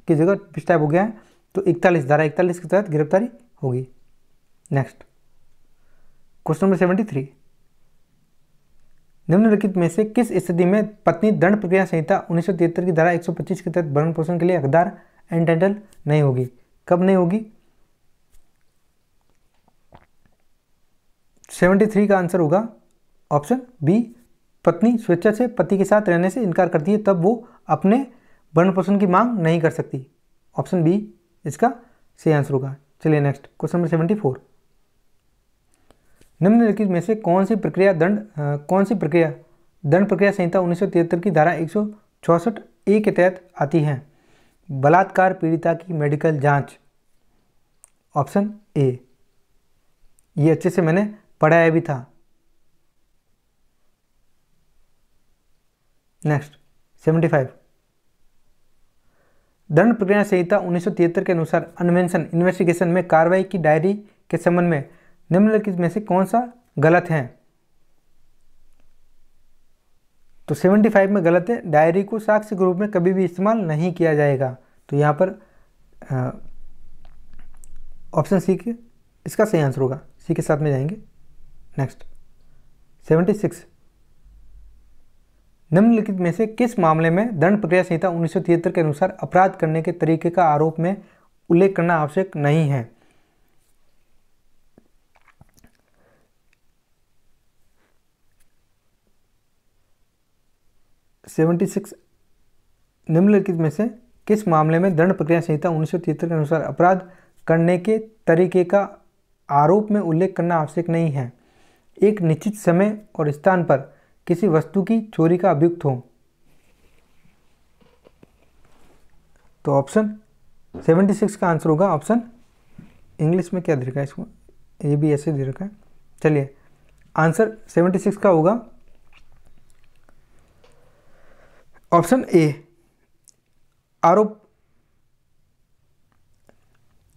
की जगह पिस्टाइप हो गया है, तो 41, धारा 41 के तहत गिरफ्तारी होगी। Next question number 73। निम्नलिखित में से किस स्थिति में पत्नी दंड प्रक्रिया संहिता 1973 की धारा 125 के तहत भरण पोषण के लिए हकदार एंटाइटल नहीं होगी? कब नहीं होगी? 73 का आंसर होगा ऑप्शन बी, पत्नी स्वेच्छा से पति के साथ रहने से इनकार करती है तब वो अपने भरण पोषण की मांग नहीं कर सकती। ऑप्शन बी इसका सही आंसर होगा। चलिए नेक्स्ट क्वेश्चन नंबर 74। निम्नलिखित में से कौन सी प्रक्रिया दंड प्रक्रिया संहिता 1973 की धारा 164 ए के तहत आती है? बलात्कार पीड़िता की मेडिकल जांच। ऑप्शन ए, ये अच्छे से मैंने पढ़ाया भी था। नेक्स्ट 75। दंड प्रक्रिया संहिता 1973 के अनुसार अन्वेषण इन्वेस्टिगेशन में कार्रवाई की डायरी के संबंध में निम्नलिखित में से कौन सा गलत है? तो 75 में गलत है, डायरी को साक्ष्य के रूप में कभी भी इस्तेमाल नहीं किया जाएगा। तो यहाँ पर ऑप्शन सी के इसका सही आंसर होगा, सी के साथ में जाएंगे। नेक्स्ट 76। निम्नलिखित में से किस मामले में दंड प्रक्रिया संहिता 1973 के अनुसार अपराध करने के तरीके का आरोप में उल्लेख करना आवश्यक नहीं है? निम्नलिखित में से किस मामले में दंड प्रक्रिया संहिता 1973 के अनुसार अपराध करने के तरीके का आरोप में उल्लेख करना आवश्यक नहीं है? एक निश्चित समय और स्थान पर किसी वस्तु की चोरी का अभियुक्त हो। तो ऑप्शन 76 का आंसर होगा ऑप्शन, इंग्लिश में क्या दे रखा है इसको, ये भी ऐसे दे रखा है। चलिए आंसर 76 का होगा ऑप्शन ए, आरोप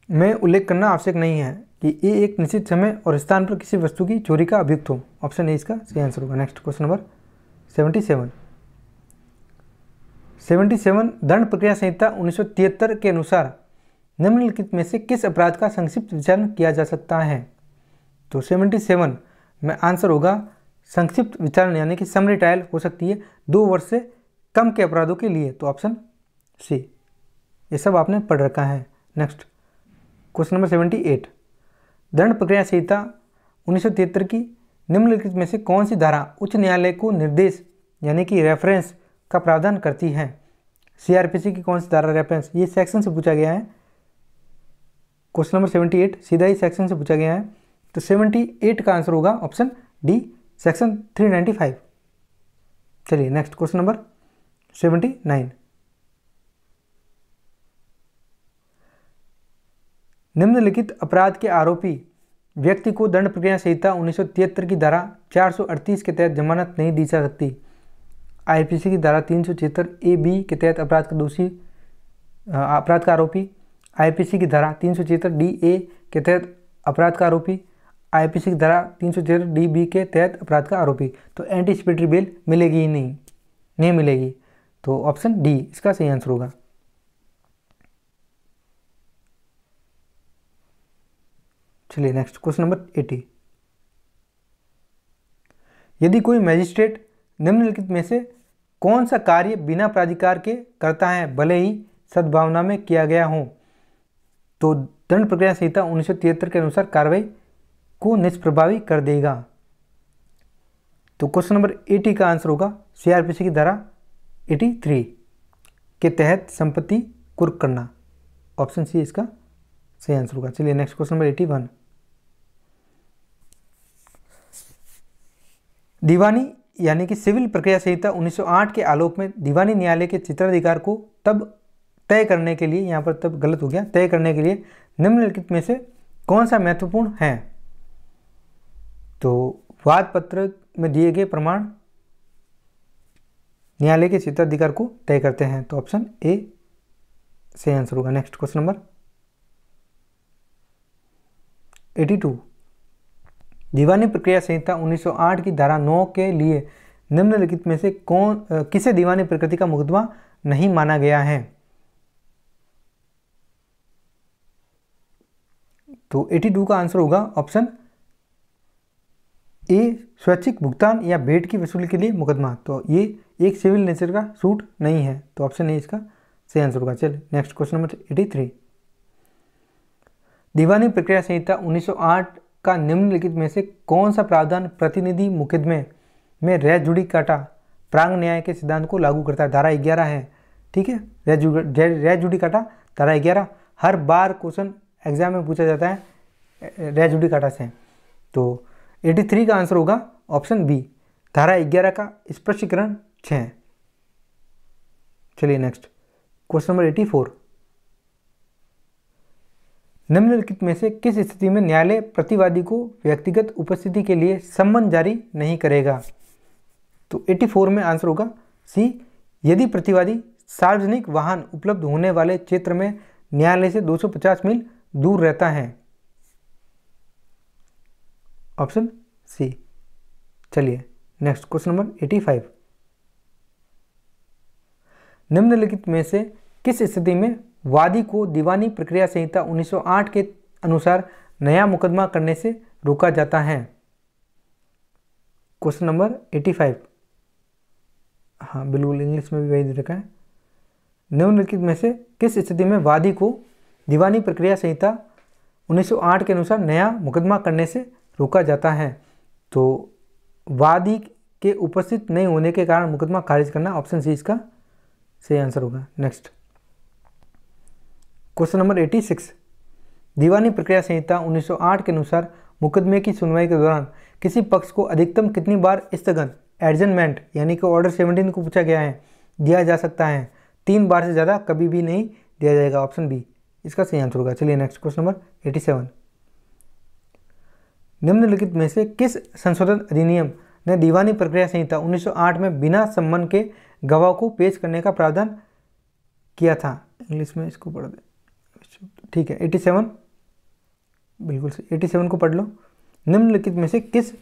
में उल्लेख करना आवश्यक नहीं है कि ये एक निश्चित समय और स्थान पर किसी वस्तु की चोरी का अभियुक्त हो। ऑप्शन ए इसका सही आंसर होगा। नेक्स्ट क्वेश्चन नंबर 77 दंड प्रक्रिया संहिता 1973 के अनुसार निम्नलिखित में से किस अपराध का संक्षिप्त विचारण किया जा सकता है? तो 77 में आंसर होगा संक्षिप्त विचारण यानी कि समरी ट्रायल हो सकती है 2 वर्ष से कम के अपराधों के लिए। तो ऑप्शन सी, ये सब आपने पढ़ रखा है। Next question number 78। दंड प्रक्रिया संहिता 1973 की निम्नलिखित में से कौन सी धारा उच्च न्यायालय को निर्देश यानी कि रेफरेंस का प्रावधान करती है? सीआरपीसी की कौन सी धारा रेफरेंस, ये सेक्शन से पूछा गया है। क्वेश्चन नंबर 78 सीधा ही सेक्शन से पूछा गया है। तो 78 का आंसर होगा ऑप्शन डी, सेक्शन 395। चलिए नेक्स्ट क्वेश्चन नंबर 79। निम्नलिखित अपराध के आरोपी व्यक्ति को दंड प्रक्रिया संहिता 1973 की धारा 438 के तहत जमानत नहीं दी जा सकती। आईपीसी की धारा 376 ए बी के तहत अपराध का आरोपी, आईपीसी की धारा 376 डी ए के तहत अपराध का आरोपी, आईपीसी की धारा 376 डी बी के तहत अपराध का आरोपी। तो एंटीसिपेटरी बेल मिलेगी ही नहीं मिलेगी। तो ऑप्शन डी इसका सही आंसर होगा। चलिए नेक्स्ट क्वेश्चन नंबर 80। यदि कोई मैजिस्ट्रेट निम्नलिखित में से कौन सा कार्य बिना प्राधिकार के करता है भले ही सद्भावना में किया गया हो? तो दंड प्रक्रिया संहिता 1973 के अनुसार कार्रवाई को निष्प्रभावी कर देगा। तो क्वेश्चन नंबर 80 का आंसर होगा सीआरपीसी की धारा 83 के तहत संपत्ति कुर्क करना। ऑप्शन सी इसका सही आंसर होगा। चलिए नेक्स्ट क्वेश्चन नंबर 81। दीवानी यानी कि सिविल प्रक्रिया संहिता 1908 के आलोक में दीवानी न्यायालय के चित्राधिकार को तब तय करने के लिए, यहाँ पर तब गलत हो गया, तय करने के लिए निम्नलिखित में से कौन सा महत्वपूर्ण है? तो वाद पत्र में दिए गए प्रमाण न्यायालय के चित्राधिकार को तय करते हैं। तो ऑप्शन ए सही आंसर होगा। Next question number 82। दीवानी प्रक्रिया संहिता 1908 की धारा 9 के लिए निम्नलिखित में से किसे दीवानी प्रकृति का मुकदमा नहीं माना गया है? तो 82 का आंसर होगा ऑप्शन ए, स्वैच्छिक भुगतान या भेंट की वसूली के लिए मुकदमा। तो ये एक सिविल नेचर का सूट नहीं है। तो ऑप्शन ए इसका सही आंसर होगा। चलिए नेक्स्ट क्वेश्चन नंबर 83। दीवानी प्रक्रिया संहिता का निम्नलिखित में से कौन सा प्रावधान प्रतिनिधि मुकदमे में रेस जुडिकाटा प्रांग न्याय के सिद्धांत को लागू करता है? धारा 11 है, ठीक है। रेस जुडिकाटा धारा 11 हर बार क्वेश्चन एग्जाम में पूछा जाता है रेस जुडिकाटा से। तो 83 का आंसर होगा ऑप्शन बी, धारा 11 का स्पष्टीकरण 6। चलिए नेक्स्ट क्वेश्चन नंबर 84। निम्नलिखित में से किस स्थिति में न्यायालय प्रतिवादी को व्यक्तिगत उपस्थिति के लिए सम्मन जारी नहीं करेगा? तो 84 में आंसर होगा सी, यदि प्रतिवादी सार्वजनिक वाहन उपलब्ध होने वाले क्षेत्र में न्यायालय से 250 मील दूर रहता है। Option C. चलिए नेक्स्ट क्वेश्चन नंबर 85। निम्नलिखित में से किस स्थिति में वादी को दीवानी प्रक्रिया संहिता 1908 के अनुसार नया मुकदमा करने से रोका जाता है? क्वेश्चन नंबर 85, हाँ बिल्कुल इंग्लिश में भी वही दे रखा है। निम्नलिखित में से किस स्थिति में वादी को दीवानी प्रक्रिया संहिता 1908 के अनुसार नया मुकदमा करने से रोका जाता है? तो वादी के उपस्थित नहीं होने के कारण मुकदमा खारिज करना, ऑप्शन सी इसका सही आंसर होगा। Next question number 86। दीवानी प्रक्रिया संहिता 1908 के अनुसार मुकदमे की सुनवाई के दौरान किसी पक्ष को अधिकतम कितनी बार स्थगन एडजमेंट यानी कि ऑर्डर 17 को पूछा गया है दिया जा सकता है? 3 बार से ज़्यादा कभी भी नहीं दिया जाएगा, ऑप्शन बी इसका सही आंसर होगा। चलिए नेक्स्ट क्वेश्चन नंबर 87। निम्नलिखित में से किस संशोधन अधिनियम ने दीवानी प्रक्रिया संहिता 1908 में बिना सम्मन के गवाह को पेश करने का प्रावधान किया था? इंग्लिश में इसको पढ़ दे, ठीक है। 87 बिल्कुल सही, 87 को पढ़ लो। निम्नलिखित में से किस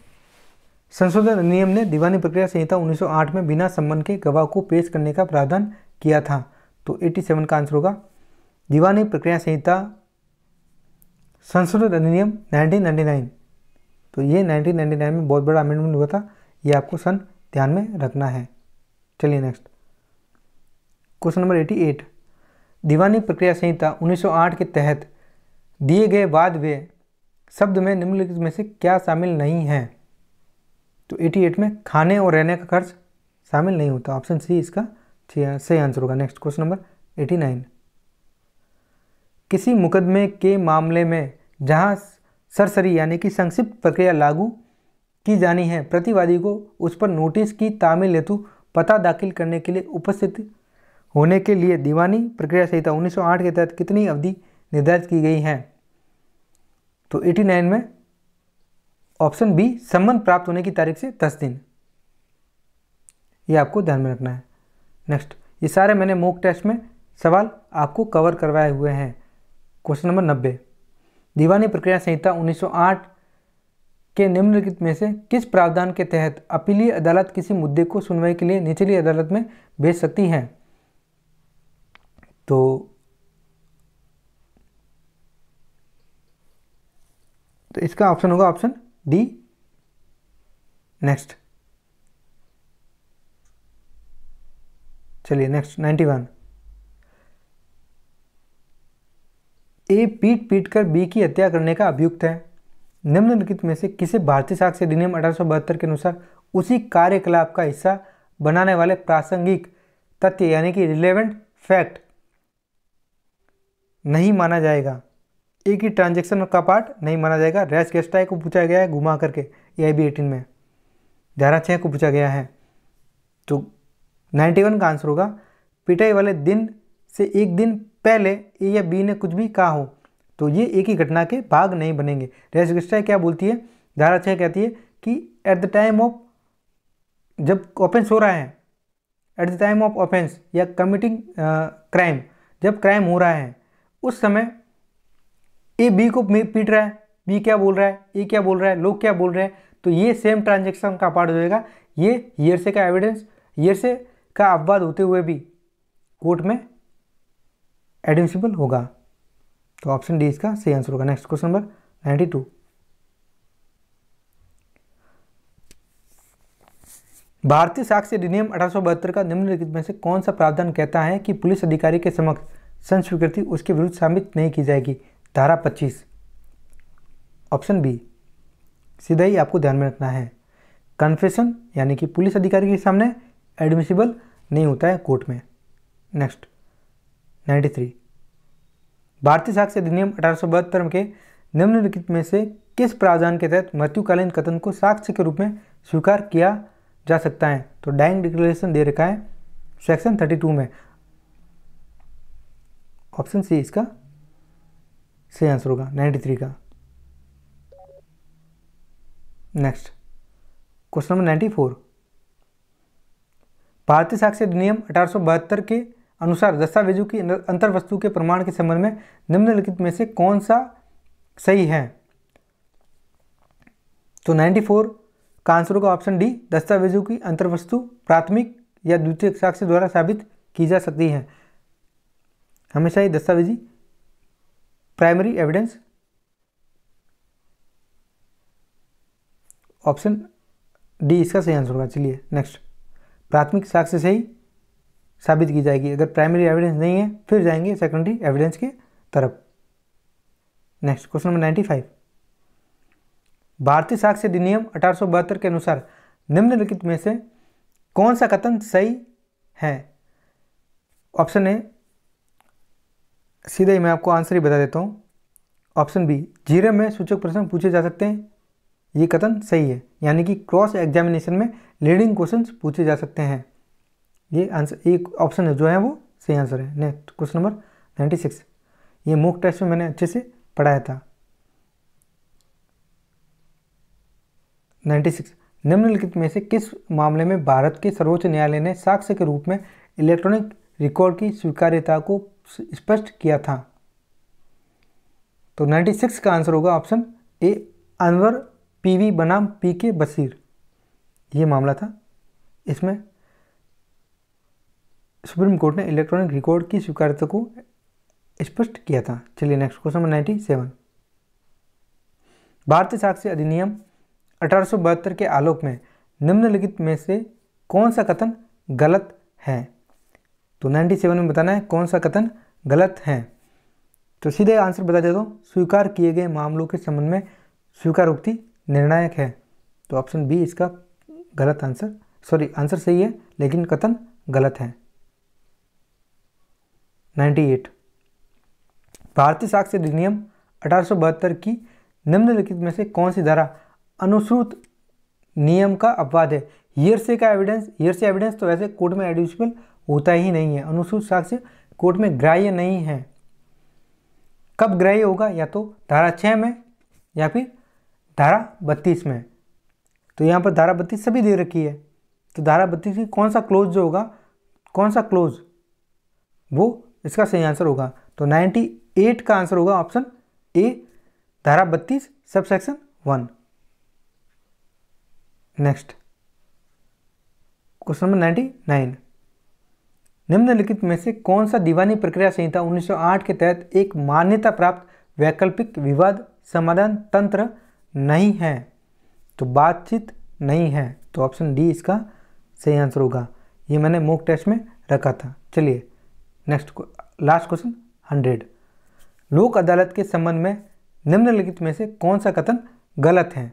संशोधन अधिनियम ने दीवानी प्रक्रिया संहिता 1908 में बिना सम्मन के गवाह को पेश करने का प्रावधान किया था? तो 87 का आंसर होगा दीवानी प्रक्रिया संहिता संशोधन अधिनियम 1999। तो ये 1999 में बहुत बड़ा अमेंडमेंट हुआ था, ये आपको सन ध्यान में रखना है। चलिए नेक्स्ट क्वेश्चन नंबर 88। दीवानी प्रक्रिया संहिता 1908 के तहत दिए गए वाद वे शब्द में निम्नलिखित में से क्या शामिल नहीं है? तो 88 में खाने और रहने का खर्च शामिल नहीं होता, ऑप्शन सी इसका सही आंसर होगा। Next question number 89। किसी मुकदमे के मामले में जहां सरसरी यानी कि संक्षिप्त प्रक्रिया लागू की जानी है, प्रतिवादी को उस पर नोटिस की तामील हेतु पता दाखिल करने के लिए उपस्थित होने के लिए दीवानी प्रक्रिया संहिता 1908 के तहत कितनी अवधि निर्धारित की गई है? तो 89 में ऑप्शन बी सम्मन प्राप्त होने की तारीख से 10 दिन, ये आपको ध्यान में रखना है। नेक्स्ट, ये सारे मैंने मॉक टेस्ट में सवाल आपको कवर करवाए हुए हैं। Question number 90। दीवानी प्रक्रिया संहिता 1908 के निम्नलिखित में से किस प्रावधान के तहत अपीलीय अदालत किसी मुद्दे को सुनवाई के लिए निचली अदालत में भेज सकती है? तो इसका ऑप्शन होगा ऑप्शन डी। नेक्स्ट चलिए नेक्स्ट 91। ए पीट कर बी की हत्या करने का अभियुक्त है। निम्नलिखित में से किसे भारतीय साक्ष्य अधिनियम 1872 के अनुसार उसी कार्यकलाप का हिस्सा बनाने वाले प्रासंगिक तथ्य यानी कि रिलेवेंट फैक्ट नहीं माना जाएगा? एक ही ट्रांजैक्शन का पार्ट नहीं माना जाएगा। रेस गेस्टाई को पूछा गया है घुमा करके, EIB 18 में धारा 6 को पूछा गया है। तो 91 का आंसर होगा पिटाई वाले दिन से एक दिन पहले ए या बी ने कुछ भी कहा हो तो ये एक ही घटना के भाग नहीं बनेंगे। रेस गेस्टाई क्या बोलती है? धारा 6 कहती है कि एट द टाइम ऑफ, जब ऑफेंस हो रहा है, at the time of offence या कमिटिंग क्राइम, जब क्राइम हो रहा है उस समय ए बी को पीट रहा है, बी क्या बोल रहा है, ए क्या बोल रहा है, लोग क्या बोल रहे हैं, तो ये सेम ट्रांजैक्शन का पार्ट हो जाएगा। ये हियरसे का एविडेंस, हियरसे का अपवाद होते हुए भी कोर्ट में एडमिसिबल होगा। तो ऑप्शन डी इसका सही आंसर होगा। Next question number 92। भारतीय साक्ष्य अधिनियम 1872 का निम्नलिखित में से कौन सा प्रावधान कहता है कि पुलिस अधिकारी के समक्ष संस्वीकृति उसके विरुद्ध साबित नहीं की जाएगी? धारा 25, ऑप्शन बी। सीधा ही आपको ध्यान में रखना है। कन्फेशन यानी कि पुलिस अधिकारी के सामने एडमिसिबल नहीं होता है कोर्ट में। नेक्स्ट 93, भारतीय साक्ष्य अधिनियम 1872 के निम्नलिखित में से किस प्रावधान के तहत मृत्युकालीन कथन को साक्ष्य के रूप में स्वीकार किया जा सकता है? तो डाइंग डिक्लेरेशन दे रखा है सेक्शन 32 में। ऑप्शन सी इसका सही आंसर होगा 93 का। नेक्स्ट क्वेश्चन नंबर 94, भारतीय साक्ष्य अधिनियम 1872 के अनुसार दस्तावेजों की अंतर्वस्तु के प्रमाण के संबंध में निम्नलिखित में से कौन सा सही है? तो 94 का आंसर होगा ऑप्शन डी, दस्तावेजों की अंतर्वस्तु प्राथमिक या द्वितीयक साक्ष्य द्वारा साबित की जा सकती है। हमेशा ही दस्तावेजी प्राइमरी एविडेंस, ऑप्शन डी इसका सही आंसर होगा। चलिए नेक्स्ट, प्राथमिक साक्ष्य से ही साबित की जाएगी, अगर प्राइमरी एविडेंस नहीं है फिर जाएंगे सेकेंडरी एविडेंस के तरफ। नेक्स्ट क्वेश्चन नंबर 95, भारतीय साक्ष्य अधिनियम 1872 के अनुसार निम्नलिखित में से कौन सा कथन सही है? ऑप्शन ए, सीधे ही मैं आपको आंसर ही बता देता हूँ, ऑप्शन बी, जीरे में सूचक प्रश्न पूछे जा सकते हैं, ये कथन सही है, यानी कि क्रॉस एग्जामिनेशन में लीडिंग क्वेश्चंस पूछे जा सकते हैं। ये आंसर, एक ऑप्शन जो है वो सही आंसर है। नेक्स्ट क्वेश्चन नंबर 96, ये मॉक टेस्ट में मैंने अच्छे से पढ़ाया था। 96, निम्नलिखित में से किस मामले में भारत के सर्वोच्च न्यायालय ने साक्ष्य के रूप में इलेक्ट्रॉनिक रिकॉर्ड की स्वीकार्यता को स्पष्ट किया था? तो 96 का आंसर होगा ऑप्शन ए, अनवर पीवी बनाम पीके बशीर, ये मामला था। इसमें सुप्रीम कोर्ट ने इलेक्ट्रॉनिक रिकॉर्ड की स्वीकार्यता को स्पष्ट किया था। चलिए नेक्स्ट क्वेश्चन नंबर 97, भारतीय साक्ष्य अधिनियम 1872 के आलोक में निम्नलिखित में से कौन सा कथन गलत है? तो 97 में बताना है कौन सा कथन गलत है। तो सीधे आंसर बता देता हूँ, स्वीकार किए गए मामलों के संबंध में स्वीकारोक्ति निर्णायक है। तो ऑप्शन बी इसका गलत आंसर, सॉरी आंसर सही है लेकिन कथन गलत है। 98, भारतीय साक्ष्य अधिनियम 1872 की निम्नलिखित में से कौन सी धारा अनुश्रुत नियम का अपवाद है? हियरसे का एविडेंस, हियरसे एविडेंस तो वैसे कोर्ट में एडमिसिबल होता ही नहीं है, अनुश्रुत साक्ष्य कोर्ट में ग्राह्य नहीं है। कब ग्राह्य होगा? या तो धारा 6 में या फिर धारा 32 में। तो यहाँ पर धारा 32 सभी दे रखी है, तो धारा 32 की कौन सा क्लोज जो होगा, कौन सा क्लोज, वो इसका सही आंसर होगा। तो 98 का आंसर होगा ऑप्शन ए, धारा 32 सबसेक्शन 1। नेक्स्ट क्वेश्चन नंबर 99, निम्नलिखित में से कौन सा दीवानी प्रक्रिया संहिता 1908 के तहत एक मान्यता प्राप्त वैकल्पिक विवाद समाधान तंत्र नहीं है? तो बातचीत नहीं है, तो ऑप्शन डी इसका सही आंसर होगा। ये मैंने मॉक टेस्ट में रखा था। चलिए नेक्स्ट लास्ट क्वेश्चन 100, लोक अदालत के संबंध में निम्नलिखित में से कौन सा कथन गलत है?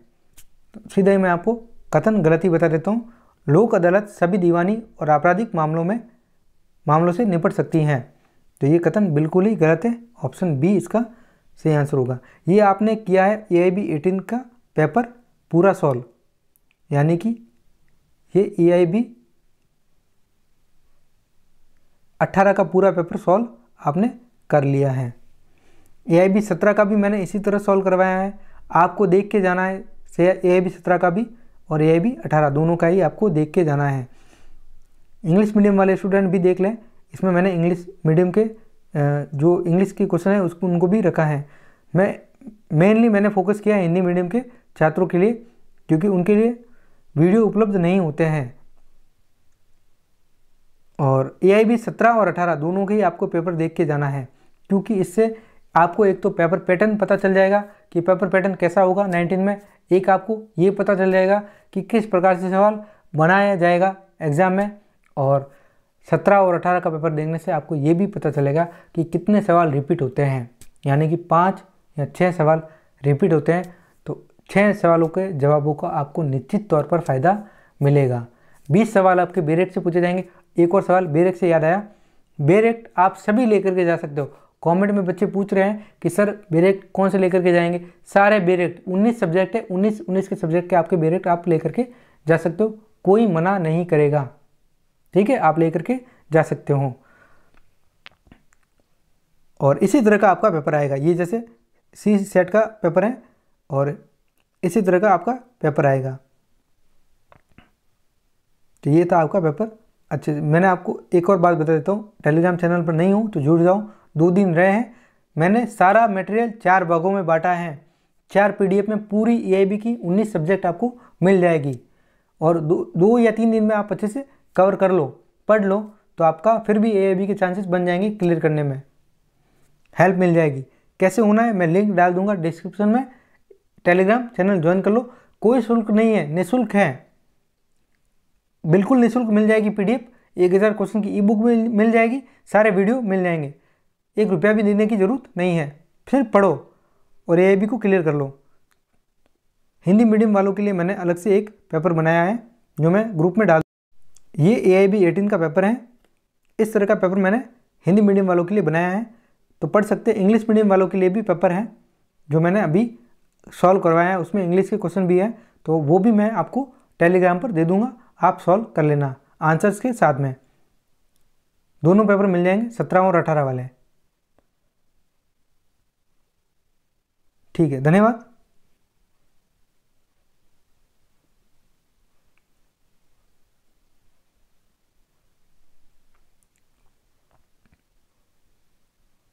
तो सीधा ही मैं आपको कथन गलत ही बता देता हूँ, लोक अदालत सभी दीवानी और आपराधिक मामलों से निपट सकती हैं। तो ये कथन बिल्कुल ही गलत है, ऑप्शन बी इसका सही आंसर होगा। ये आपने किया है EIB 18 का पेपर पूरा सॉल्व, यानी कि ये EIB 18 का पूरा पेपर सॉल्व आपने कर लिया है। EIB 17 का भी मैंने इसी तरह सॉल्व करवाया है, आपको देख के जाना है EIB 17 का भी और EIB 18 दोनों का ही आपको देख के जाना है। इंग्लिश मीडियम वाले स्टूडेंट भी देख लें, इसमें मैंने इंग्लिश मीडियम के जो इंग्लिश के क्वेश्चन है उसको उनको भी रखा है। मैंने फोकस किया है हिंदी मीडियम के छात्रों के लिए, क्योंकि उनके लिए वीडियो उपलब्ध नहीं होते हैं। और EIB 17 और 18 दोनों के ही आपको पेपर देख के जाना है, क्योंकि इससे आपको एक तो पेपर पैटर्न पता चल जाएगा कि पेपर पैटर्न कैसा होगा 19 में, एक आपको ये पता चल जाएगा कि किस प्रकार से सवाल बनाया जाएगा एग्ज़ाम में, और 17 और 18 का पेपर देखने से आपको ये भी पता चलेगा कि कितने सवाल रिपीट होते हैं, यानी कि 5 या 6 सवाल रिपीट होते हैं। तो 6 सवालों के जवाबों का आपको निश्चित तौर पर फ़ायदा मिलेगा। 20 सवाल आपके बेरेक्ट से पूछे जाएंगे। एक और सवाल बेरेक्ट से याद आया, बेरेक्ट आप सभी लेकर के जा सकते हो। कमेंट में बच्चे पूछ रहे हैं कि सर बेरेक्ट कौन से लेकर के जाएंगे, सारे बेरेक्ट 19 सब्जेक्ट है, 19 के सब्जेक्ट के आपके बेरेक्ट आप लेकर के जा सकते हो, कोई मना नहीं करेगा। ठीक है, आप लेकर के जा सकते हो। और इसी तरह का आपका पेपर आएगा, ये जैसे सी सेट का पेपर है और इसी तरह का आपका पेपर आएगा। तो ये था आपका पेपर। अच्छे, मैंने आपको एक और बात बता देता हूँ, टेलीग्राम चैनल पर नहीं हूँ तो जुड़ जाओ। 2 दिन रहे हैं, मैंने सारा मटेरियल 4 भागों में बांटा है। 4 PDF में पूरी EIB की 19 सब्जेक्ट आपको मिल जाएगी और 2 या 3 दिन में आप अच्छे से कवर कर लो, पढ़ लो, तो आपका फिर भी EIB के चांसेस बन जाएंगे क्लियर करने में, हेल्प मिल जाएगी। कैसे होना है मैं लिंक डाल दूंगा डिस्क्रिप्शन में, टेलीग्राम चैनल ज्वाइन कर लो, कोई शुल्क नहीं है, निःशुल्क है, बिल्कुल निःशुल्क मिल जाएगी PDF। 1000 क्वेश्चन की ई-बुक मिल जाएगी, सारे वीडियो मिल जाएंगे, 1 रुपया भी देने की ज़रूरत नहीं है, सिर्फ पढ़ो और EIB को क्लियर कर लो। हिंदी मीडियम वालों के लिए मैंने अलग से एक पेपर बनाया है जो मैं ग्रुप में डाल, ये EIB 18 का पेपर है। इस तरह का पेपर मैंने हिंदी मीडियम वालों के लिए बनाया है, तो पढ़ सकते हैं। इंग्लिश मीडियम वालों के लिए भी पेपर है जो मैंने अभी सॉल्व करवाया है, उसमें इंग्लिश के क्वेश्चन भी है, तो वो भी मैं आपको टेलीग्राम पर दे दूंगा, आप सॉल्व कर लेना आंसर्स के साथ में। दोनों पेपर मिल जाएंगे, 17 और 18 वाले। ठीक है, धन्यवाद।